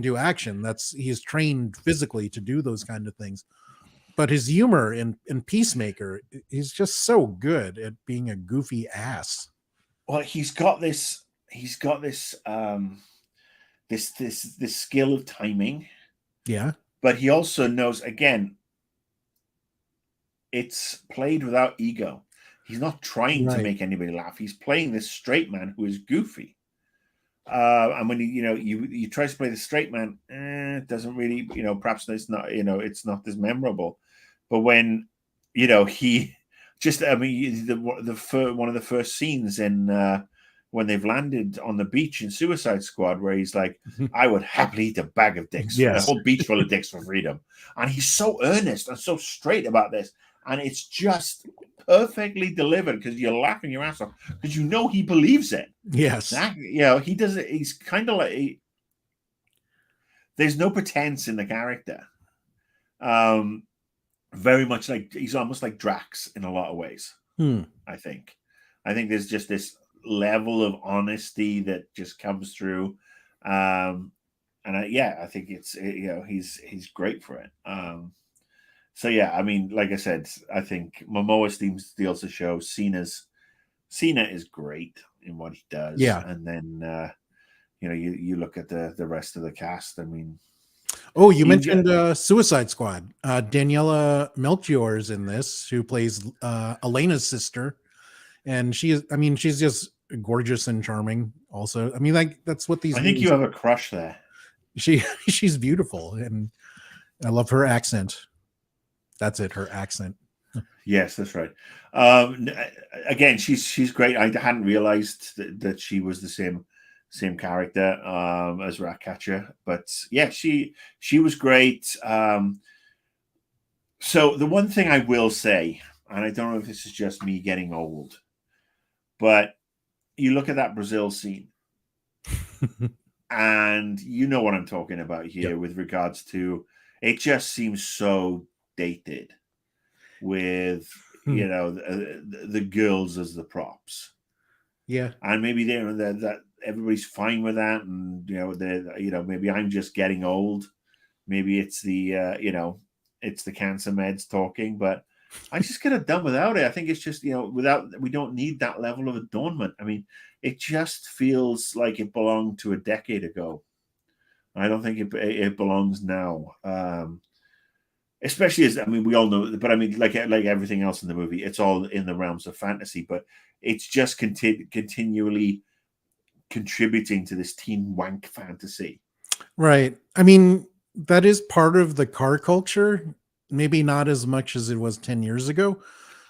do action. He's trained physically to do those kind of things. But his humor in Peacemaker, he's just so good at being a goofy ass. Well, he's got this skill of timing. Yeah. But he also knows, again, it's played without ego. He's not trying to make anybody laugh. He's playing this straight man who is goofy. And when you try to play the straight man, it doesn't really, perhaps it's not, it's not as memorable. But when, he just, I mean, one of the first scenes in when they've landed on the beach in Suicide Squad, where he's like, I would happily eat a bag of dicks, a whole beach full of dicks for freedom. And he's so earnest and so straight about this. And it's just perfectly delivered because you're laughing your ass off because he believes it. Yes. He does it. He's kind of like, there's no pretense in the character. Very much like, he's almost like Drax in a lot of ways. I think there's just this level of honesty that just comes through. I think he's great for it. So yeah, I mean, like I said, I think Momoa steals the show. Cena is great in what he does. Yeah, and then you look at the rest of the cast. I mean, you mentioned Suicide Squad. Daniela Melchior is in this, who plays Elena's sister, and she's just gorgeous and charming. Also, I mean, like that's what these. I think you have a crush there. She's beautiful, and I love her accent. That's it, her accent. Yes, that's right. Again, she's great. I hadn't realized that she was the same character as Ratcatcher, but yeah, she was great. So the one thing I will say, and I don't know if this is just me getting old, but you look at that Brazil scene. And you know what I'm talking about here Yep. with regards to it just seems so dated with, Hmm. the girls as the props. Yeah. And maybe they're that everybody's fine with that. And, maybe I'm just getting old. Maybe it's it's the cancer meds talking, but I just get it done without it. I think it's just, we don't need that level of adornment. I mean, it just feels like it belonged to a decade ago. I don't think it belongs now. Especially as, I mean, we all know, but I mean, like everything else in the movie, it's all in the realms of fantasy, but it's just continually contributing to this teen wank fantasy. Right. I mean, that is part of the car culture. Maybe not as much as it was 10 years ago,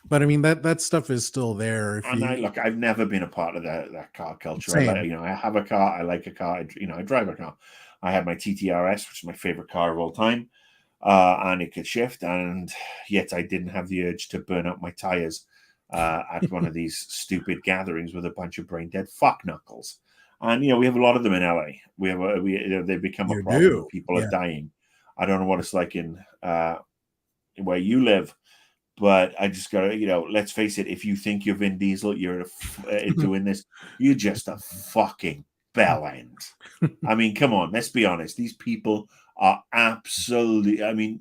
but I mean that stuff is still there. If And you I've never been a part of that car culture. I like, same. I have a car. I like a car. I drive a car. I have my TTRS, which is my favorite car of all time, and it could shift. And yet, I didn't have the urge to burn up my tires at one of these stupid gatherings with a bunch of brain dead fuck knuckles. And we have a lot of them in LA. They've become a You problem. do. And people are Yeah. dying. I don't know what it's like in where you live. But I just got to, let's face it. If you think you're Vin Diesel, you're doing this, you're just a fucking bell end. I mean, come on, let's be honest. These people are absolutely, I mean,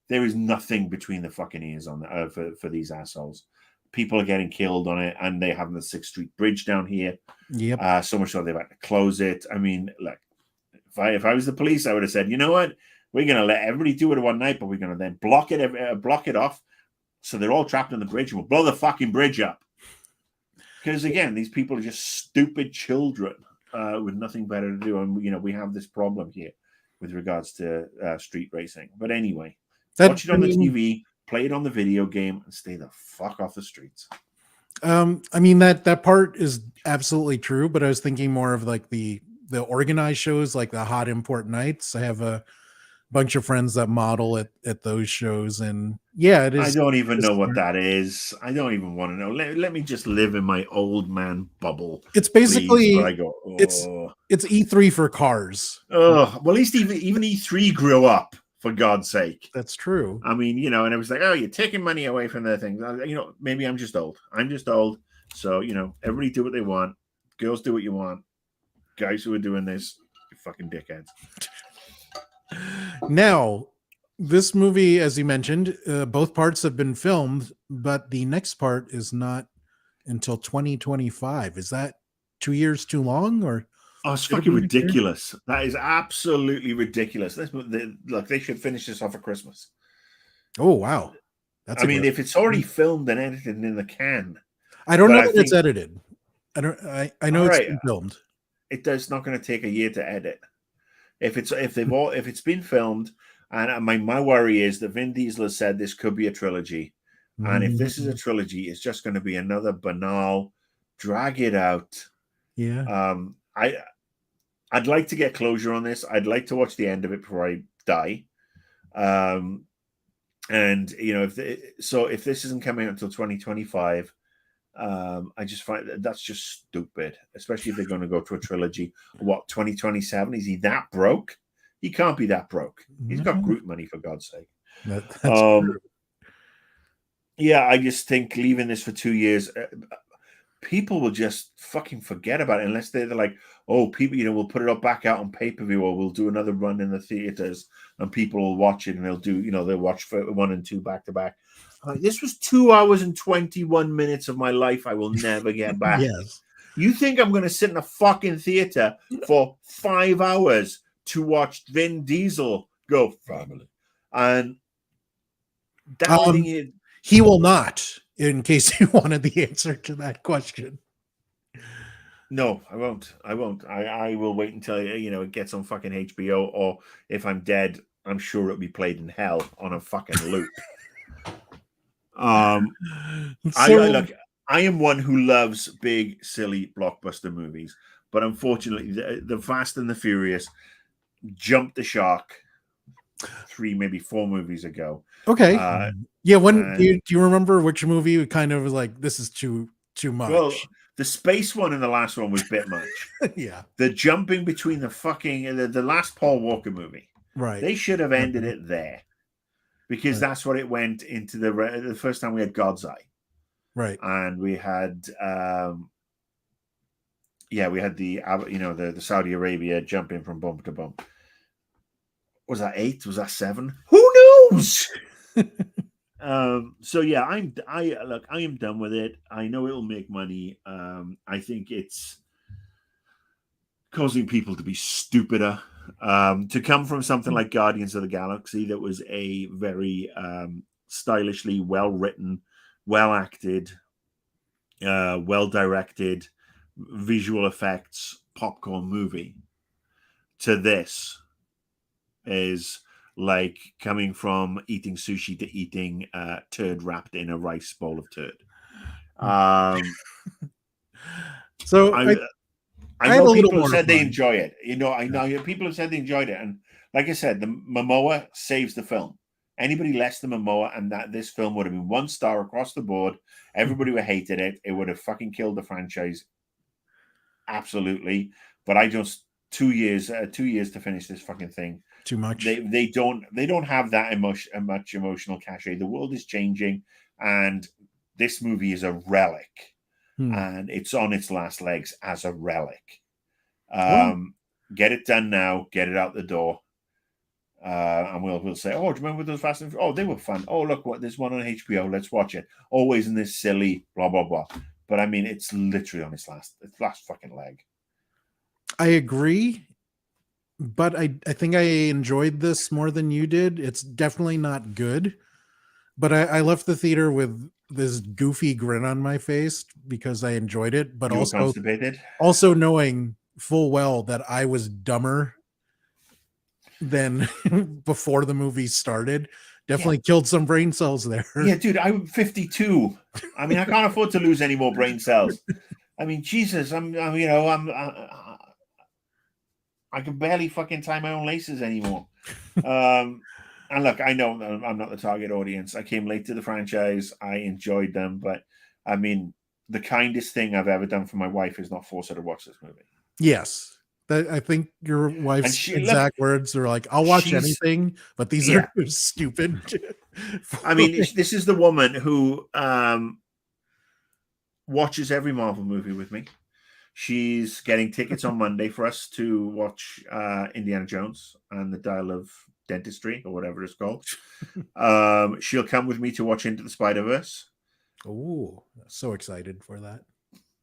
there is nothing between the fucking ears on for these assholes. People are getting killed on it, and they have the 6th Street Bridge down here. Yep. So much so they've had to close it. I mean, like, if I was the police, I would have said, you know what? We're going to let everybody do it one night, but we're going to then block it off. So they're all trapped on the bridge, and we'll blow the fucking bridge up. Because again, these people are just stupid children with nothing better to do, and we have this problem here with regards to street racing. But anyway, watch it on the TV, play it on the video game, and stay the fuck off the streets. I mean that part is absolutely true, but I was thinking more of like the organized shows, like the Hot Import Nights. I have a bunch of friends that model at those shows, and yeah, it I is. don't even know what that is. I don't even want to know. Let me just live in my old man bubble. It's Please. But I basically go, it's oh. it's E3 for cars. Oh, well, at least even E3 grew up, for God's sake. That's true. I mean, and it was like, oh, you're taking money away from their things. Maybe I'm just old. So, everybody do what they want. Girls do what you want. Guys who are doing this, you fucking dickheads. Now, this movie, as you mentioned, both parts have been filmed, but the next part is not until 2025. Is that 2 years too long, or? Oh, it's fucking ridiculous. That is absolutely ridiculous. Look, they should finish this off at Christmas. Oh, wow. I mean, if it's already filmed and edited in the can. I don't know that it's edited. I know it's been filmed. It's not going to take a year to edit. If it's been filmed, and my worry is that Vin Diesel has said this could be a trilogy. And if this is a trilogy, it's just going to be another banal, drag it out. Yeah. I'd like to get closure on this. I'd like to watch the end of it before I die. And if this isn't coming out until 2025, I just find that's just stupid, especially if they're going to go to a trilogy. What, 2027? Is he that broke? He can't be that broke. He's got Groot money, for God's sake. That's true. Yeah, I just think leaving this for 2 years, people will just fucking forget about it unless they're like, oh, people, we'll put it back out on pay-per-view, or we'll do another run in the theaters, and people will watch it, and they'll watch for 1 and 2 back to back. This was 2 hours and 21 minutes of my life I will never get back. Yes. You think I'm going to sit in a fucking theater for 5 hours to watch Vin Diesel go family? And he will not, in case you wanted the answer to that question. No, I won't. I will wait until it gets on fucking HBO, or if I'm dead, I'm sure it'll be played in hell on a fucking loop. I am one who loves big, silly blockbuster movies, but unfortunately, the Fast and the Furious jumped the shark 3, maybe 4 movies ago. Okay. Yeah. Do you remember which movie kind of was like, this is too much? Well, The space one in the last one was a bit much. Yeah. The jumping between the fucking the last Paul Walker movie. Right. They should have ended it there, because that's what it went into the first time we had God's Eye. Right. And we had we had the Saudi Arabia jumping from bump to bump. Was that 8? Was that 7? Who knows? So yeah, I am done with it. I know it'll make money. I think it's causing people to be stupider. To come from something like Guardians of the Galaxy, that was a very stylishly well written, well acted, well directed, visual effects popcorn movie, to this is like coming from eating sushi to eating turd wrapped in a rice bowl of turd. So I know people have said they enjoy it. I know people have said they enjoyed it, and like I said, the Momoa saves the film. Anybody less than Momoa, and this film would have been 1 star across the board. Everybody would have hated it. It would have fucking killed the franchise. Absolutely. But I just 2 years to finish this fucking thing. Too much. They don't have that much emotional cachet. The world is changing, and this movie is a relic. And it's on its last legs as a relic. Get it done now. Get it out the door. And we'll say, oh, do you remember those Fast and Furious? Oh, they were fun. Oh, look, there's one on HBO. Let's watch it. Always in this silly blah blah blah. But I mean, it's literally on its last fucking leg. I agree, but I think I enjoyed this more than you did. It's definitely not good, but I left the theater with this goofy grin on my face because I enjoyed it, but also knowing full well that I was dumber than before the movie started. Definitely killed some brain cells there. Yeah, dude, I'm 52. I mean, I can't afford to lose any more brain cells. I mean, Jesus, I can barely fucking tie my own laces anymore. And look, I know I'm not the target audience. I came late to the franchise. I enjoyed them, but I mean, the kindest thing I've ever done for my wife is not force her to watch this movie. Yes. I think your wife's exact words are like, I'll watch anything, but these are stupid. I mean, this is the woman who watches every Marvel movie with me. She's getting tickets on Monday for us to watch Indiana Jones and the Dial of Dentistry, or whatever it's called. She'll come with me to watch Into the Spider-Verse. Oh, so excited for that.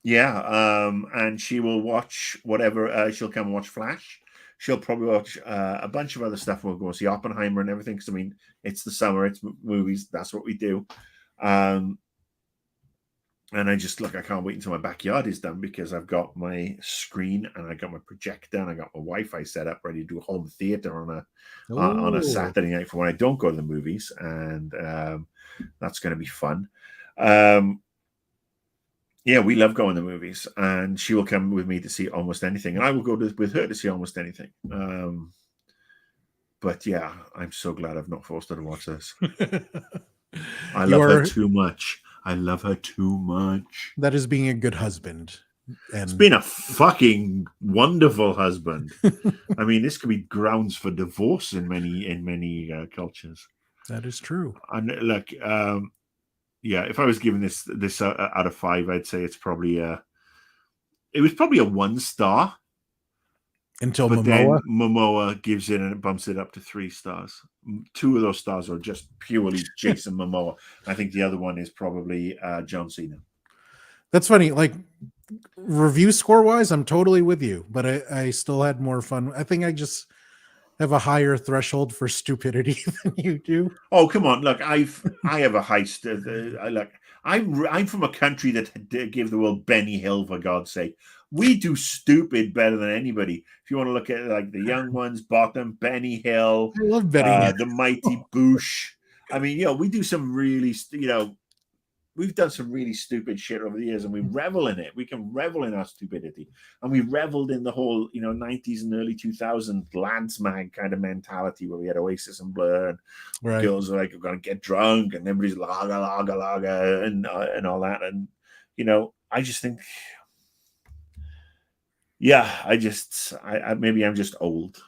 Yeah, and she will watch whatever. She'll come and watch Flash. She'll probably watch a bunch of other stuff. We'll go see Oppenheimer and everything, because I mean, it's the summer, it's movies, that's what we do. And I can't wait until my backyard is done, because I've got my screen and I got my projector and I got my Wi-Fi set up ready to do home theater on a Saturday night for when I don't go to the movies, and that's going to be fun. Yeah, we love going to movies, and she will come with me to see almost anything, and I will go with her to see almost anything. But yeah, I'm so glad I've not forced her to watch this. I love her too much. I love her too much. That is being a good husband. And it's been a fucking wonderful husband. I mean, this could be grounds for divorce in many cultures. That is true. And look, yeah, if I was giving this out of 5, I'd say it's probably it was probably a 1 star. Until Momoa gives it and it bumps it up to 3 stars. 2 of those stars are just purely Jason Momoa. I think the other one is probably John Cena. That's funny. Like, review score wise, I'm totally with you, but I still had more fun. I think I just have a higher threshold for stupidity than you do. Oh, come on! Look, I have a high. Look, I'm from a country that gave the world Benny Hill, for God's sake. We do stupid better than anybody. If you want to look at like the young ones, Bottom, Benny Hill, I love Benny Hill. The Mighty Boosh. I mean, we do some really, we've done some really stupid shit over the years, and we revel in it. We can revel in our stupidity, and we reveled in the whole, 90s and early 2000s lads mag kind of mentality, where we had Oasis and Blur, and girls are like, we're gonna get drunk, and everybody's lager, and all that. And I just think Yeah, I maybe I'm just old.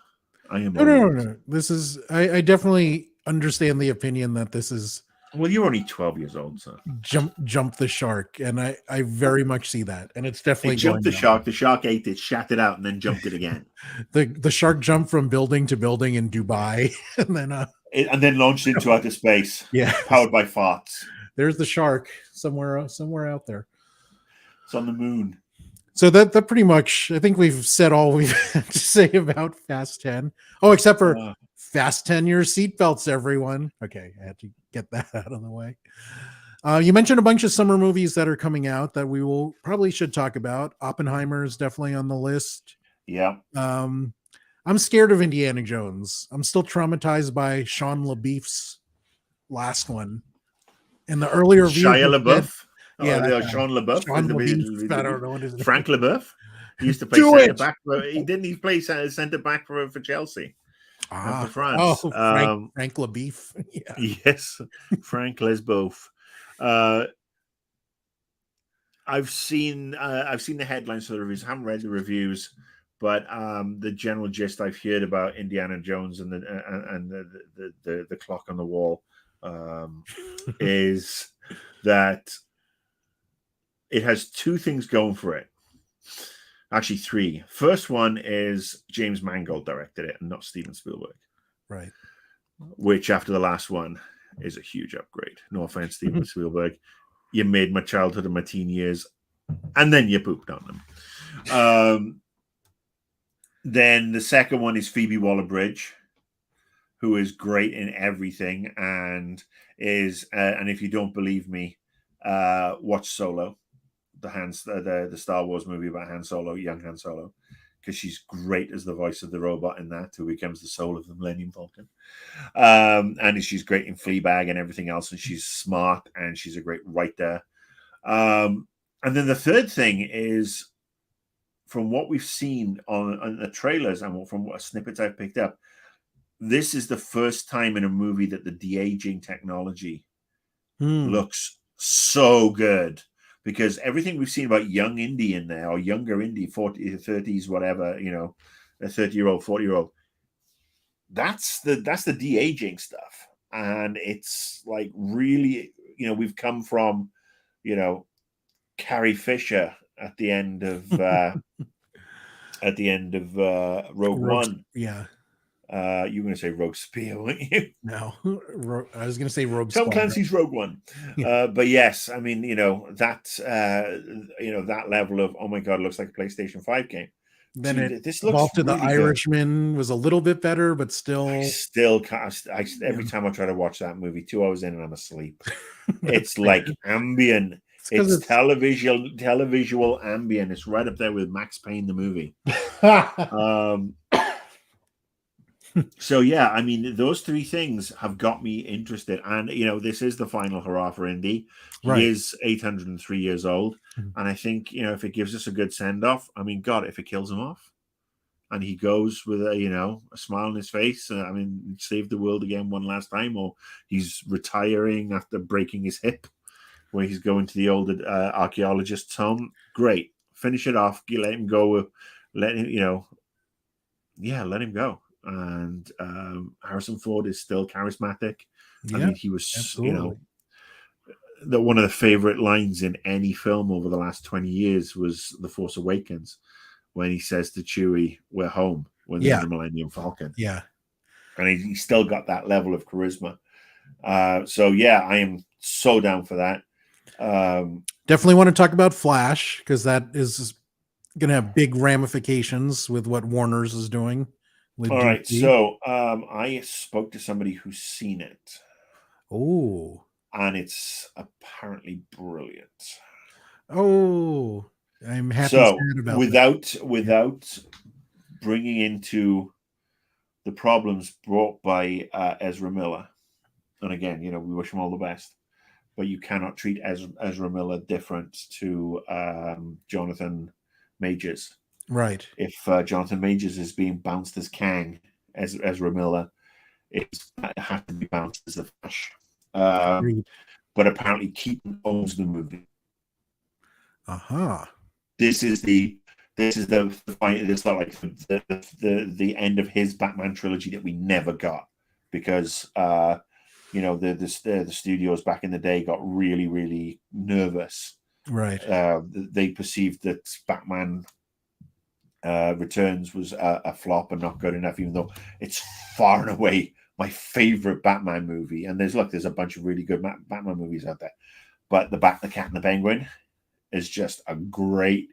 I am No, no, no, old. no. This is I definitely understand the opinion that this is Well, you're only 12 years old, so jump the shark, and I very much see that, and it's it definitely jumped going the down. shark. The shark ate it, shat it out, and then jumped it again, The shark jumped from building to building in Dubai, and then and then launched into outer space, yeah, powered by farts. there's the shark somewhere out there. It's on the moon. So that pretty much, I think we've said all we've had to say about Fast 10. Oh, except for Fast 10 your seatbelts, everyone. Okay, I had to get that out of the way. You mentioned a bunch of summer movies that are coming out that we will probably should talk about. Oppenheimer is definitely on the list. Yeah. I'm scared of Indiana Jones. I'm still traumatized by Sean LaBeouf's last one. And the earlier reviews Shia said, LaBeouf. yeah, Sean LaBeouf. Sean LaBeouf. I don't know what his name. Frank LaBeouf. He used to play Do centre it! back. He play centre back for Chelsea and for France. Frank LaBeouf. Yeah. Yes, Frank Lesbeouf. I've seen the headlines for the reviews. I haven't read the reviews, but the general gist I've heard about Indiana Jones and the clock on the wall is that it has two things going for it. Actually, three. First one is James Mangold directed it and not Steven Spielberg. Right. Which, after the last one, is a huge upgrade. No offense, Steven Spielberg. You made my childhood and my teen years, and then you pooped on them. Then the second one is Phoebe Waller-Bridge, who is great in everything, and if you don't believe me, watch Solo, the Star Wars movie about Han Solo, young Han Solo, because she's great as the voice of the robot in that, who becomes the soul of the Millennium Falcon. And she's great in Fleabag and everything else, and she's smart, and she's a great writer. And then the third thing is, from what we've seen on the trailers and from what snippets I've picked up, this is the first time in a movie that the de-aging technology looks so good. Because everything we've seen about young Indy in there, or younger Indy, 40s, 30s, whatever, a 30-year-old, 40-year-old, that's the de-aging stuff. And it's like really, we've come from, Carrie Fisher at the end of Rogue One. Yeah. You were going to say Rogue Spear, weren't you? No, I was going to say Rogue Tom Squadron. Clancy's Rogue One. Yeah. But yes, I mean, that level of, oh my God, it looks like a PlayStation 5 game. Then this looks looks to really the Irishman was a little bit better, but still. Every time I try to watch that movie, 2 hours in and I'm asleep. It's like ambient. It's televisual ambient. It's right up there with Max Payne the movie. So yeah, I mean, those three things have got me interested, and this is the final hurrah for Indy. He is 803 years old, and I think if it gives us a good send off, I mean, God, if it kills him off, and he goes with a smile on his face, I mean, save the world again one last time, or he's retiring after breaking his hip, where he's going to the old archaeologist's home. Great, finish it off. You let him go. Let him, let him go. And Harrison Ford is still charismatic. Yeah, I mean, he was, absolutely. One of the favorite lines in any film over the last 20 years was The Force Awakens, when he says to Chewie, "We're home," when they're in the Millennium Falcon. Yeah. And he's still got that level of charisma. So yeah, I am so down for that. Definitely want to talk about Flash, because that is going to have big ramifications with what Warner's is doing. All right, so I spoke to somebody who's seen it. Oh. And it's apparently brilliant. Oh, I'm happy. So without bringing into the problems brought by Ezra Miller, and again, we wish him all the best, but you cannot treat Ezra Miller different to Jonathan Majors. Right. If Jonathan Majors is being bounced as Kang, Ezra Miller, it has to be bounced as the Flash. But apparently Keaton owns the movie. Uh-huh. This is the this is the point. It's not like the end of his Batman trilogy that we never got because the studios back in the day got really, really nervous. Right. They perceived that Batman Returns was a flop and not good enough, even though it's far and away my favorite Batman movie. And there's a bunch of really good Batman movies out there, but the Cat and the Penguin is just a great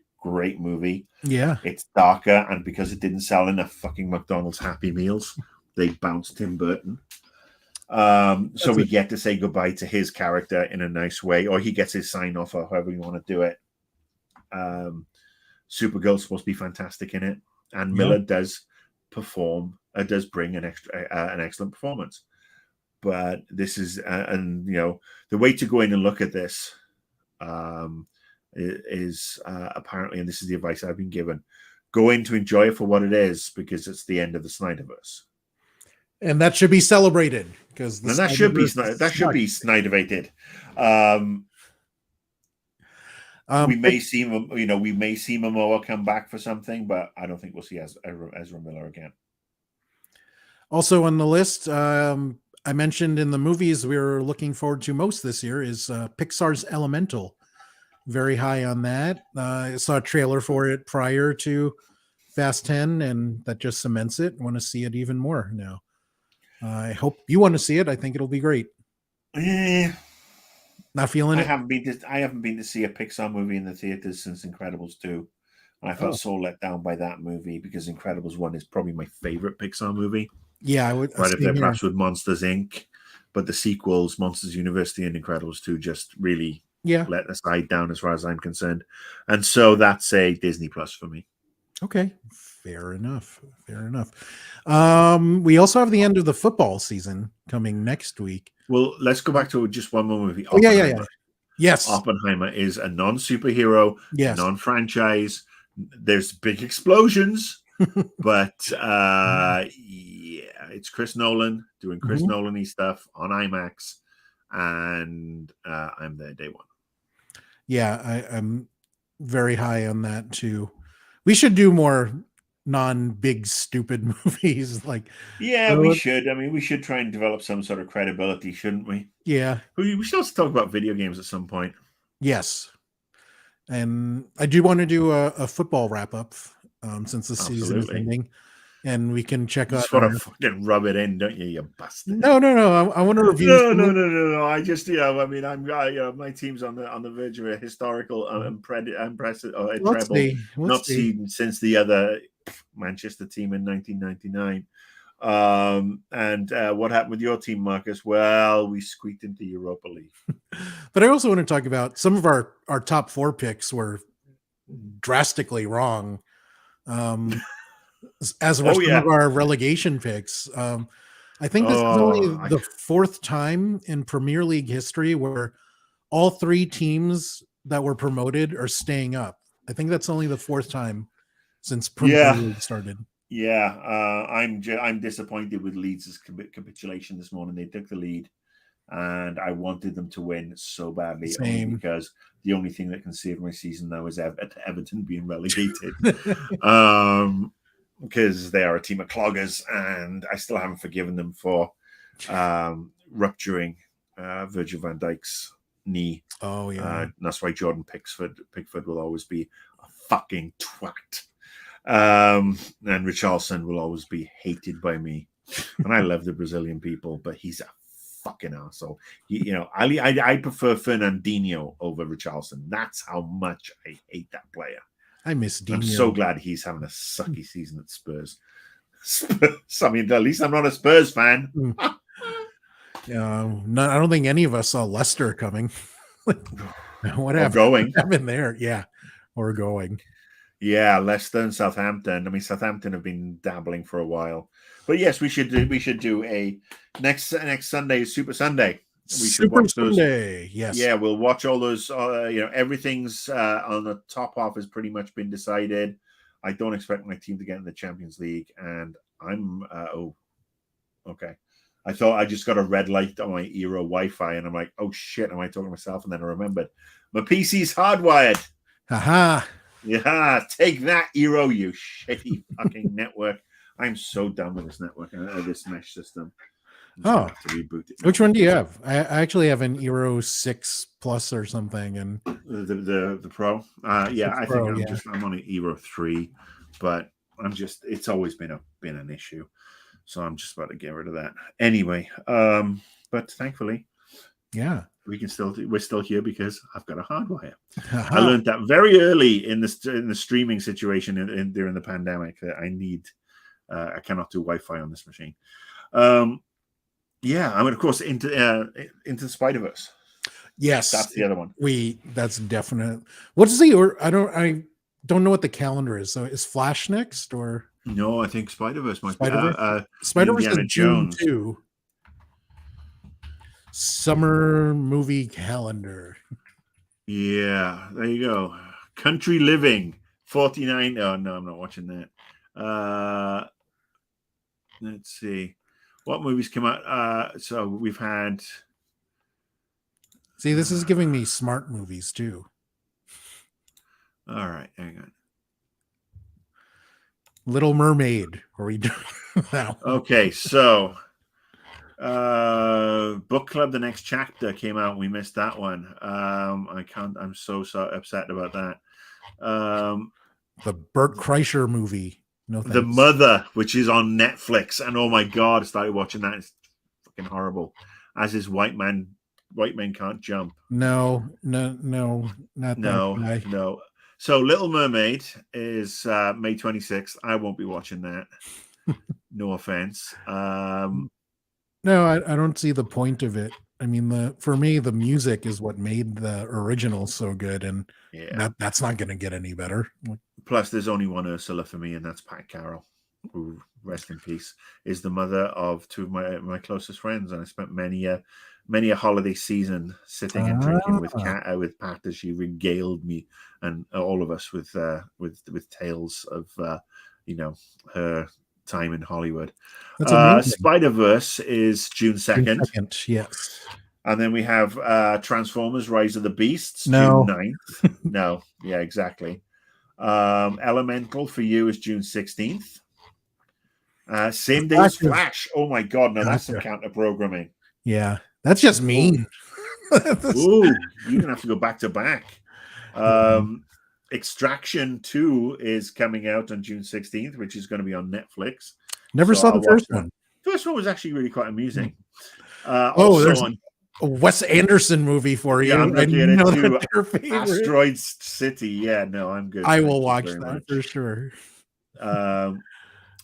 movie. Yeah, it's darker, and because it didn't sell enough fucking McDonald's Happy Meals, they bounced Tim Burton. So we get to say goodbye to his character in a nice way, or he gets his sign off, or however you want to do it. Supergirl's supposed to be fantastic in it, and Miller does bring an excellent performance. But this is, the way to go in and look at this is apparently, and this is the advice I've been given: go in to enjoy it for what it is, because it's the end of the Snyderverse. And that should be celebrated because that should be Snydervated. We may see Momoa come back for something, but I don't think we'll see Ezra Miller again. Also on the list, I mentioned in the movies we were looking forward to most this year is Pixar's Elemental. Very high on that. I saw a trailer for it prior to Fast 10, and that just cements it. I want to see it even more now. I hope you want to see it. I think it'll be great. Not feeling it. I haven't been to see a Pixar movie in the theaters since Incredibles 2. And I felt so let down by that movie because Incredibles 1 is probably my favorite Pixar movie. Yeah, I would. Right up there, perhaps with Monsters Inc. But the sequels, Monsters University and Incredibles 2, just really let the side down as far as I'm concerned. And so that's a Disney Plus for me. Okay, fair enough. We also have the end of the football season coming next week. Well, let's go back to just one more movie. Yeah. Yes. Oppenheimer is a non-superhero, non-franchise. There's big explosions, but it's Chris Nolan doing Chris Nolan-y stuff on IMAX, and I'm there day one. Yeah, I'm very high on that too. We should do more non-big stupid movies. We should. I mean, we should try and develop some sort of credibility, shouldn't we? Yeah. We should also talk about video games at some point. Yes. And I do want to do a football wrap-up since the season is ending. And we can check out. You just want to fucking rub it in, don't you, you bastard? No. I want to review. No. I just, my team's on the verge of a historical impressive treble, not seen since the other Manchester team in 1999. And what happened with your team, Marcus? Well, we squeaked into Europa League. But I also want to talk about some of our top 4 picks were drastically wrong. As were some of our relegation picks. I think this is only the 4th time in Premier League history where all 3 teams that were promoted are staying up. I think that's only the 4th time since Premier League started. Yeah, I'm disappointed with Leeds' capitulation this morning. They took the lead, and I wanted them to win so badly, only because the only thing that can save my season now is Everton being relegated. Because they are a team of cloggers, and I still haven't forgiven them for rupturing Virgil van Dijk's knee. Oh, yeah. That's why Jordan Pickford will always be a fucking twat. And Richarlison will always be hated by me. And I love the Brazilian people, but he's a fucking arsehole. I prefer Fernandinho over Richarlison. That's how much I hate that player. I miss Dino. I'm so glad he's having a sucky season at Spurs. I mean, at least I'm not a Spurs fan. I don't think any of us saw Leicester coming. What happened there? Yeah, or going. Yeah, Leicester and Southampton. I mean, Southampton have been dabbling for a while, but yes, we should do a next Sunday, Super Sunday. Super Sunday, yes. Yeah, we'll watch all those. Everything's on the top half has pretty much been decided. I don't expect my team to get in the Champions League, and I'm okay. I thought I just got a red light on my Eero Wi-Fi, and I'm like, oh shit, am I talking to myself? And then I remembered my PC's hardwired. Haha. Yeah, take that, Eero, you shitty fucking network. I'm so done with this network and this mesh system. I'm just gonna have to reboot it. Which one do you have? I actually have an Eero 6 Plus or something, and The Pro. Yeah, I Pro, think I'm on an Eero 3, but it's always been an issue. So I'm just about to get rid of that. Anyway, but thankfully, yeah, we're still here because I've got a hardwire. I learned that very early in the streaming situation during the pandemic that I cannot do Wi-Fi on this machine. Yeah, I mean, of course, into Spider-Verse. Yes, that's the other one. That's definite. What's the or I don't know what the calendar is. So is Flash next or no? I think Spider-Verse might Spider-Verse? be. Spider-Verse is June Jones. 2. Summer movie calendar. Yeah, there you go. Country Living 49. Oh no, I'm not watching that. Let's see what movies come out. So we've had. See, this is giving me smart movies too. All right, hang on. Little Mermaid. Are we doing that one? Okay, so Book Club: The Next Chapter came out. We missed that one. I'm so upset about that. The Bert Kreischer movie. No thanks. The Mother, which is on Netflix, and oh my god, I started watching that. It's fucking horrible. As is White Men Can't Jump. No, not that guy. No. So Little Mermaid is May 26th. I won't be watching that. No offense. No, I don't see the point of it. I mean, for me, the music is what made the original so good, and that's not going to get any better. Plus, there's only one Ursula for me, and that's Pat Carroll, who, rest in peace, is the mother of two of my closest friends, and I spent many a holiday season sitting and drinking with Pat as she regaled me and all of us with tales of her time in Hollywood. Spider-Verse is June 2nd. Yes. And then we have Transformers: Rise of the Beasts, no. June 9th. No, yeah, exactly. Elemental for you is June 16th. Same day as Flash. Oh my god, no, that's some counter programming. Yeah, that's just mean. Ooh, you're gonna have to go back to back. Extraction 2 is coming out on June 16th, which is going to be on Netflix. Never saw the first one. First one was actually really quite amusing. There's a Wes Anderson movie for you. Yeah, I'm looking at it too. Your favorite. Asteroid City. Yeah, no, I'm good. I will watch that for sure.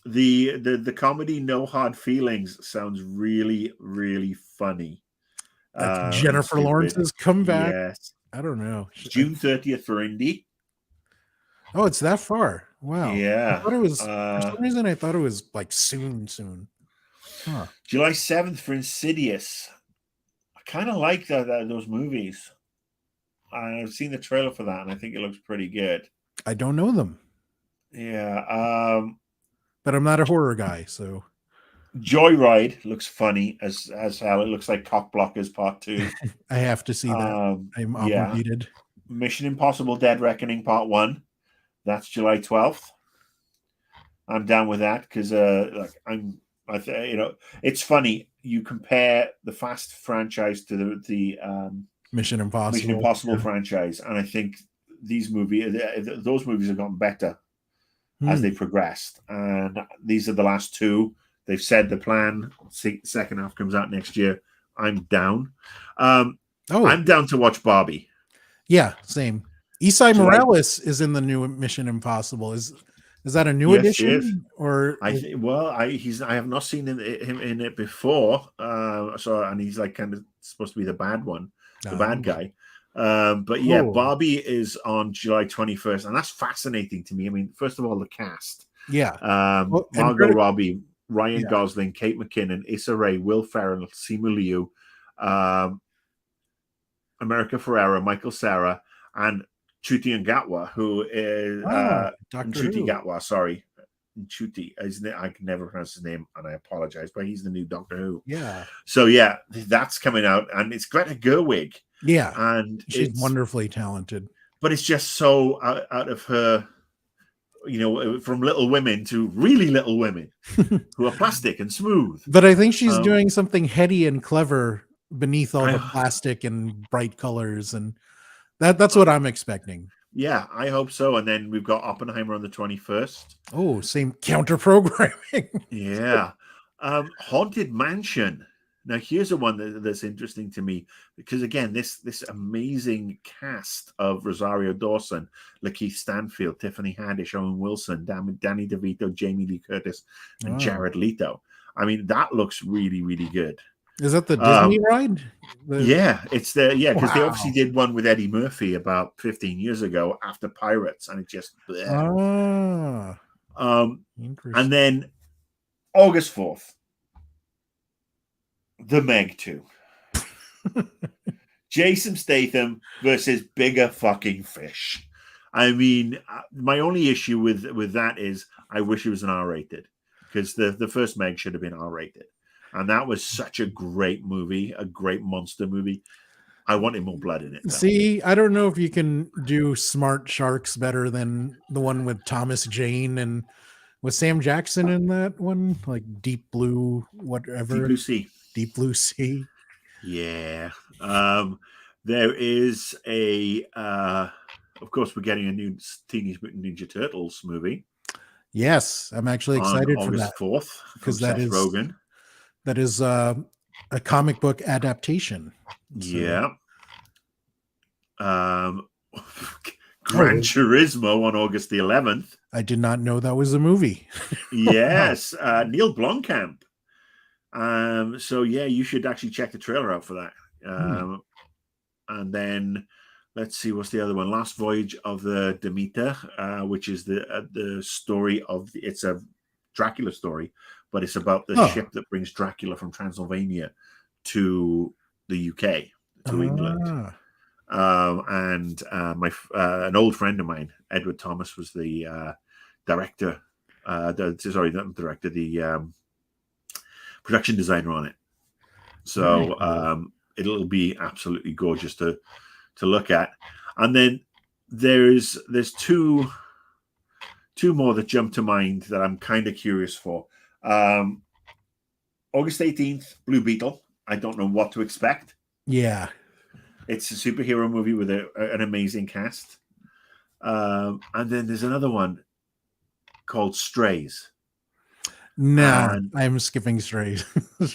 The comedy No Hard Feelings sounds really, really funny. Jennifer Lawrence's comeback. Yes. I don't know. June 30th for Indy. Oh, it's that far. Wow. Yeah. I thought it was for some reason I thought it was like soon. Huh. July 7th for Insidious. I kind of like those movies. I've seen the trailer for that and I think it looks pretty good. I don't know them. Yeah. But I'm not a horror guy, so Joyride looks funny as hell. It looks like Cock Blockers Part 2. I have to see that. I'm obligated. Mission Impossible: Dead Reckoning Part 1. That's July 12th. I'm down with that because it's funny. You compare the Fast franchise to the Mission Impossible franchise, and I think those movies have gotten better as they progressed. And these are the last two. They've said the plan. Second half comes out next year. I'm down. I'm down to watch Barbie. Yeah, same. Isai Morales is in the new Mission Impossible. Is that a new edition? Or I have not seen him in it before. And he's like kind of supposed to be the bad one, the bad guy. But yeah, Barbie is on July 21st, and that's fascinating to me. I mean, first of all, the cast. Yeah. Margot Robbie, Ryan Gosling, Kate McKinnon, Issa Rae, Will Ferrell, Simu Liu, America Ferrera, Michael Cera, and Ncuti Gatwa, who is Ncuti Gatwa. Sorry, Ncuti. I can never pronounce his name, and I apologize, but he's the new Doctor Who. Yeah. So yeah, that's coming out, and it's Greta Gerwig. Yeah, and she's wonderfully talented. but it's just so out of her, from Little Women to really Little Women who are plastic and smooth. But I think she's doing something heady and clever beneath all the I- plastic and bright colors, and that's what I'm expecting. Yeah, I hope so. And then we've got Oppenheimer on the 21st. Oh, same counter programming. Yeah. Haunted Mansion. Now, here's the one that's interesting to me because, again, this amazing cast of Rosario Dawson, Lakeith Stanfield, Tiffany Haddish, Owen Wilson, Danny DeVito, Jamie Lee Curtis, and Jared Leto. I mean, that looks really, really good. Is that the Disney ride? Yeah, it's because they obviously did one with Eddie Murphy about 15 years ago after Pirates, and it just interesting. And then August 4th, The Meg 2. Jason Statham versus bigger fucking fish. I mean, my only issue with that is I wish it was an R-rated because the first Meg should have been R-rated. And that was such a great movie, a great monster movie. I wanted more blood in it, though. See, I don't know if you can do Smart Sharks better than the one with Thomas Jane and was Sam Jackson in that one? Like Deep Blue, whatever. Deep Blue Sea. Deep Blue Sea. Yeah. There is of course, we're getting a new Teenage Mutant Ninja Turtles movie. Yes, I'm actually excited for that. August 4th, because that is a comic book adaptation. So. Yeah. Gran Turismo on August the 11th. I did not know that was a movie. Yes. Neil Blomkamp. So yeah, you should actually check the trailer out for that. And then let's see, what's the other one? Last Voyage of the Demeter, which is the story of it's a Dracula story, but it's about the ship that brings Dracula from Transylvania to the UK, to England. And an old friend of mine, Edward Thomas, was the director. The production designer on it. So it'll be absolutely gorgeous to look at. And then there's two more that jump to mind that I'm kind of curious for. August 18th, Blue Beetle. I don't know what to expect. Yeah. It's a superhero movie with an amazing cast. And then there's another one called Strays. No, I'm skipping Strays.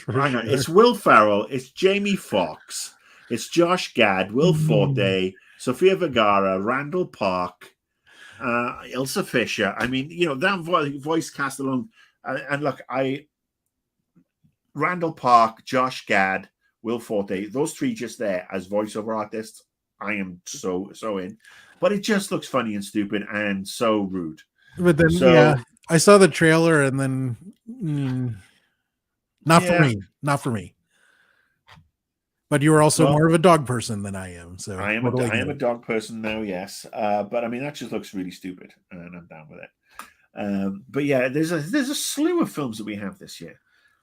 Hang on. It's Will Ferrell. It's Jamie Foxx. It's Josh Gad, Will Forte, Sofia Vergara, Randall Park, Ilsa Fisher. I mean, that voice cast alone. And look, Randall Park, Josh Gad, Will Forte, those three just there as voiceover artists, I am so in. But it just looks funny and stupid and so rude. But then, I saw the trailer and then not for me. But you are also more of a dog person than I am. So I am a dog person now, yes. But I mean, that just looks really stupid, and I'm down with it. But yeah, there's a slew of films that we have this year,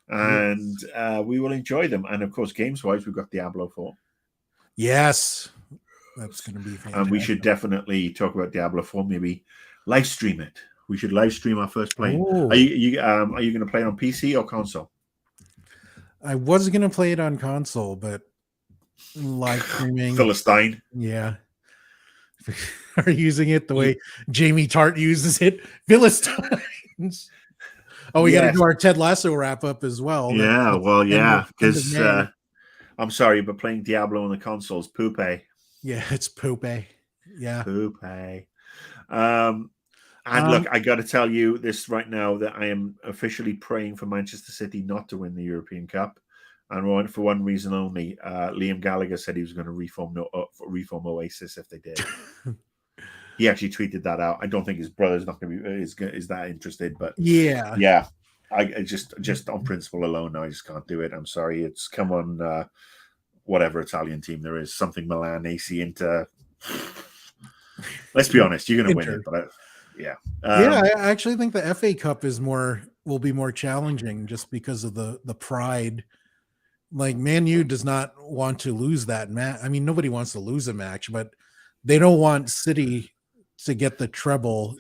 and we will enjoy them. And of course, games-wise, we've got Diablo 4. Yes, that's going to be fantastic. And we should definitely talk about Diablo 4. Maybe live stream it. We should live stream our first play. Are you going to play it on PC or console? I was going to play it on console, but live streaming. Philistine. Yeah. Are using it the way Jamie Tart uses it. Philistines. Oh, we got to do our Ted Lasso wrap up as well. Yeah, because I'm sorry, but playing Diablo on the console is poop. Yeah, it's poop. Yeah. Poop. And look, I got to tell you this right now that I am officially praying for Manchester City not to win the European Cup. And for one reason only. Liam Gallagher said he was going to reform Oasis if they did. He actually tweeted that out. I don't think his brother's not going to be is that interested, but yeah. I just on principle alone, no, I just can't do it. I'm sorry. It's come on whatever Italian team there is, something Milan, AC Inter. Let's be honest, you're going to win it, but I actually think the FA Cup will be more challenging just because of the pride. Like Man U does not want to lose that match. I mean, nobody wants to lose a match, but they don't want City to get the treble.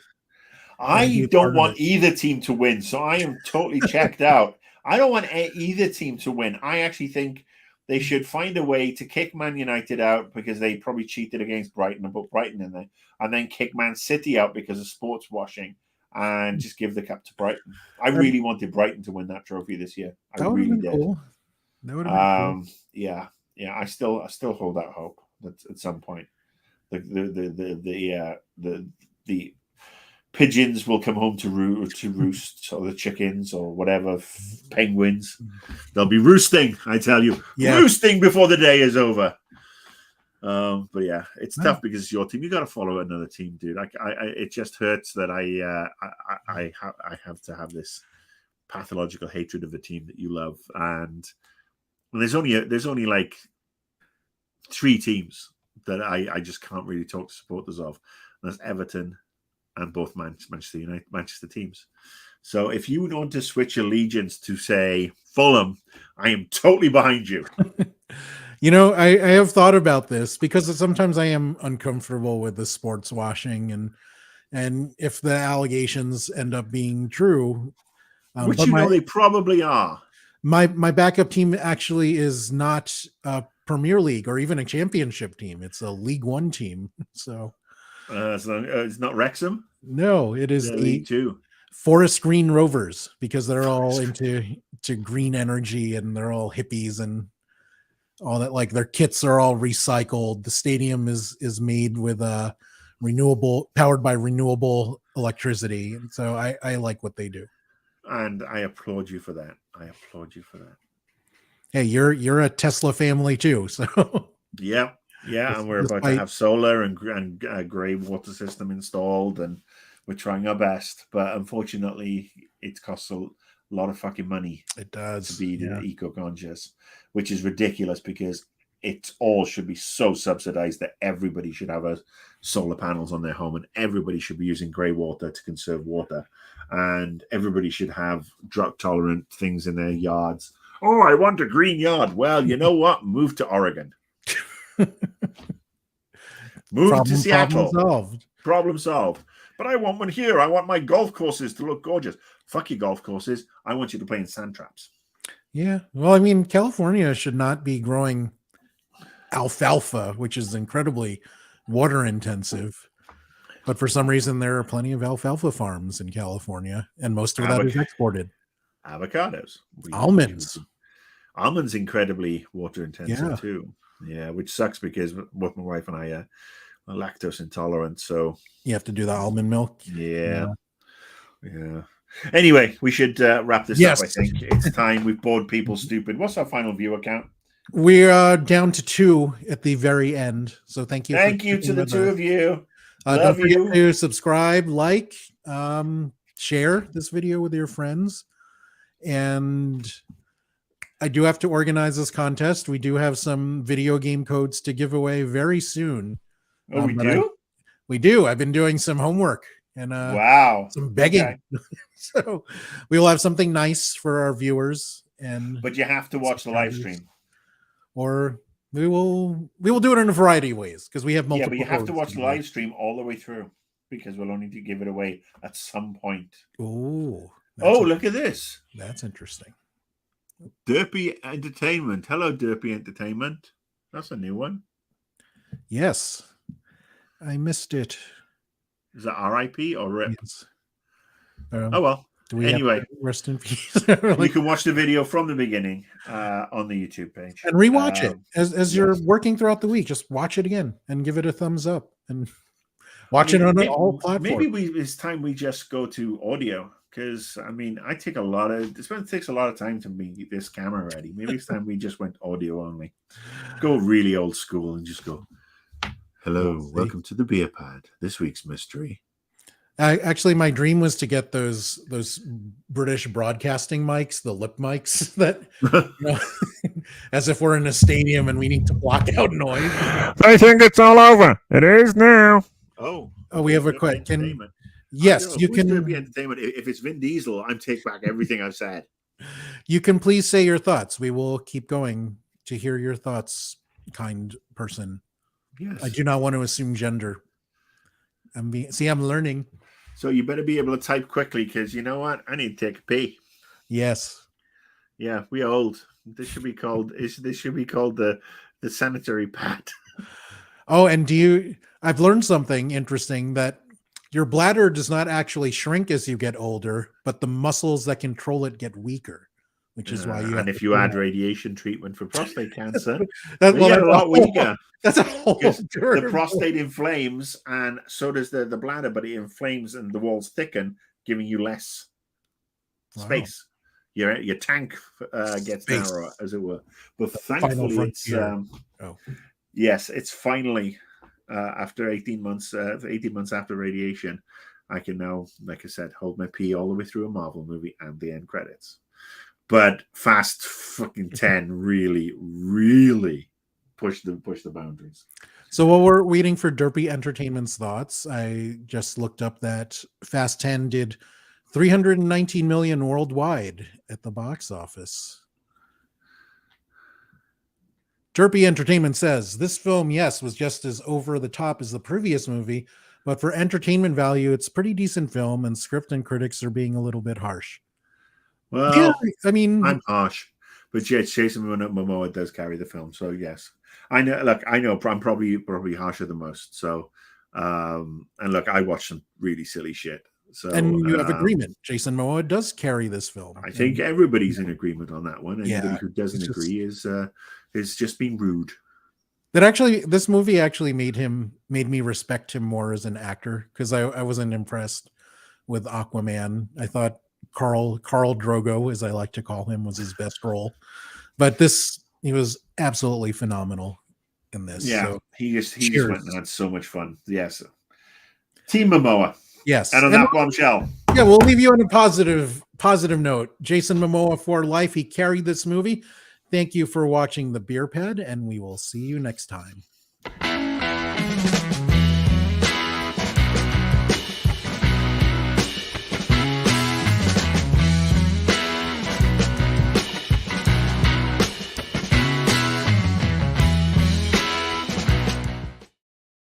And be I a don't part of want it. either team to win, so I am totally checked out. I don't want either team to win. I actually think they should find a way to kick Man United out because they probably cheated against Brighton and put Brighton in there, and then kick Man City out because of sports washing, and just give the cup to Brighton. I That, really wanted Brighton to win that trophy this year. I that would have really been did. cool. That would have been cool. Yeah. I still hold out hope that at some point the pigeons will come home to roost, or the chickens or whatever, penguins. They'll be roosting, I tell you, roosting before the day is over. But yeah, it's tough because it's your team. You got to follow another team, dude. It just hurts that I have to have this pathological hatred of a team that you love, and there's only like 3 teams that I just can't really talk to supporters of. And that's Everton and both Manchester teams. So if you want to switch allegiance to, say, Fulham, I am totally behind you. I have thought about this because sometimes I am uncomfortable with the sports washing and if the allegations end up being true, which they probably are. My backup team actually is not a Premier League or even a Championship team. It's a League One team. So it's not Wrexham. No, it is the League Two. Forest Green Rovers, because they're all into green energy and they're all hippies and all that. Like their kits are all recycled. The stadium is made with powered by renewable electricity, and so I like what they do. And I applaud you for that. Hey, you're a Tesla family too, so yeah, and we're about to have solar and grey water system installed, and we're trying our best. But unfortunately, it costs a lot of fucking money. It does to be eco-conscious, which is ridiculous because it all should be so subsidized that everybody should have solar panels on their home, and everybody should be using grey water to conserve water, and everybody should have drought-tolerant things in their yards. Oh, I want a green yard. Well, you know what? Move to Oregon. Move to Seattle. Problem solved. But I want one here. I want my golf courses to look gorgeous. Fuck your golf courses. I want you to play in sand traps. Yeah. Well, I mean, California should not be growing alfalfa, which is incredibly water intensive. But for some reason, there are plenty of alfalfa farms in California, and most of that is exported. Avocados. Almonds. Almonds incredibly water intensive too. Yeah, which sucks because both my wife and I are lactose intolerant. So you have to do the almond milk. Yeah. Anyway, we should wrap this up. I think it's time. We've bored people stupid. What's our final viewer count? We're down to 2 at the very end. So thank you. Thank you to the 2 of you. Don't forget to subscribe, like, share this video with your friends. And I do have to organize this contest. We do have some video game codes to give away very soon. Oh, we do? We do. I've been doing some homework and some begging. Okay. So we will have something nice for our viewers. But you have to watch the live stream. Or we will do it in a variety of ways because we have multiple. Yeah, but you have to watch the live stream all the way through because we'll only give it away at some point. Oh, look at this. That's interesting. Derpy Entertainment. Hello, Derpy Entertainment. That's a new one. Yes. I missed it. Is that RIP or RIP? Yes. Oh, well. Anyway, rest in peace. You can watch the video from the beginning on the YouTube page and rewatch it as you're working throughout the week. Just watch it again and give it a thumbs up and watch it on all platforms. Maybe it's time we just go to audio because it takes a lot of time to make this camera ready. Maybe it's time we just went audio only. Go really old school and just go. Hello, welcome to the BeeRPad. This week's mystery. Actually, my dream was to get those British broadcasting mics, the lip mics that, as if we're in a stadium and we need to block out noise. I think it's all over. It is now. Oh, we have a question. Yes, you can be entertainment. If it's Vin Diesel, I'm take back everything I've said. You can please say your thoughts. We will keep going to hear your thoughts, kind person. Yes. I do not want to assume gender. I'm learning. So you better be able to type quickly because you know what? I need to take a pee. Yes. Yeah, we old. This should be called the sanitary pad. Oh, and I've learned something interesting, that your bladder does not actually shrink as you get older, but the muscles that control it get weaker, which is why and if you add radiation treatment for prostate cancer, that's a lot weaker. That's a whole the prostate inflames, and so does the bladder, but it inflames and the walls thicken, giving you less space. Your tank gets narrower, as it were. But thankfully, it's yes, it's finally after 18 months. 18 months after radiation, I can now, like I said, hold my pee all the way through a Marvel movie and the end credits. But Fast fucking 10 really, really push the boundaries. So while we're waiting for Derpy Entertainment's thoughts, I just looked up that Fast 10 did 319 million worldwide at the box office. Derpy Entertainment says this film, yes, was just as over the top as the previous movie, but for entertainment value, it's a pretty decent film, and script and critics are being a little bit harsh. Well, yeah, I mean, I'm harsh, but Jason Momoa does carry the film, so yes. I know. Look, I know. I'm probably harsher than most. So, and look, I watch some really silly shit. So, and you have agreement. Jason Momoa does carry this film. I think everybody's in agreement on that one. Anybody who doesn't agree is just being rude. This movie actually made me respect him more as an actor, because I wasn't impressed with Aquaman. I thought Khal Drogo, as I like to call him, was his best role, but he was absolutely phenomenal in this. Yeah, so, he just went and had so much fun. Yes, Team Momoa. Yes, and on that bombshell. Yeah, we'll leave you on a positive note. Jason Momoa for life. He carried this movie. Thank you for watching the BeeRPad, and we will see you next time.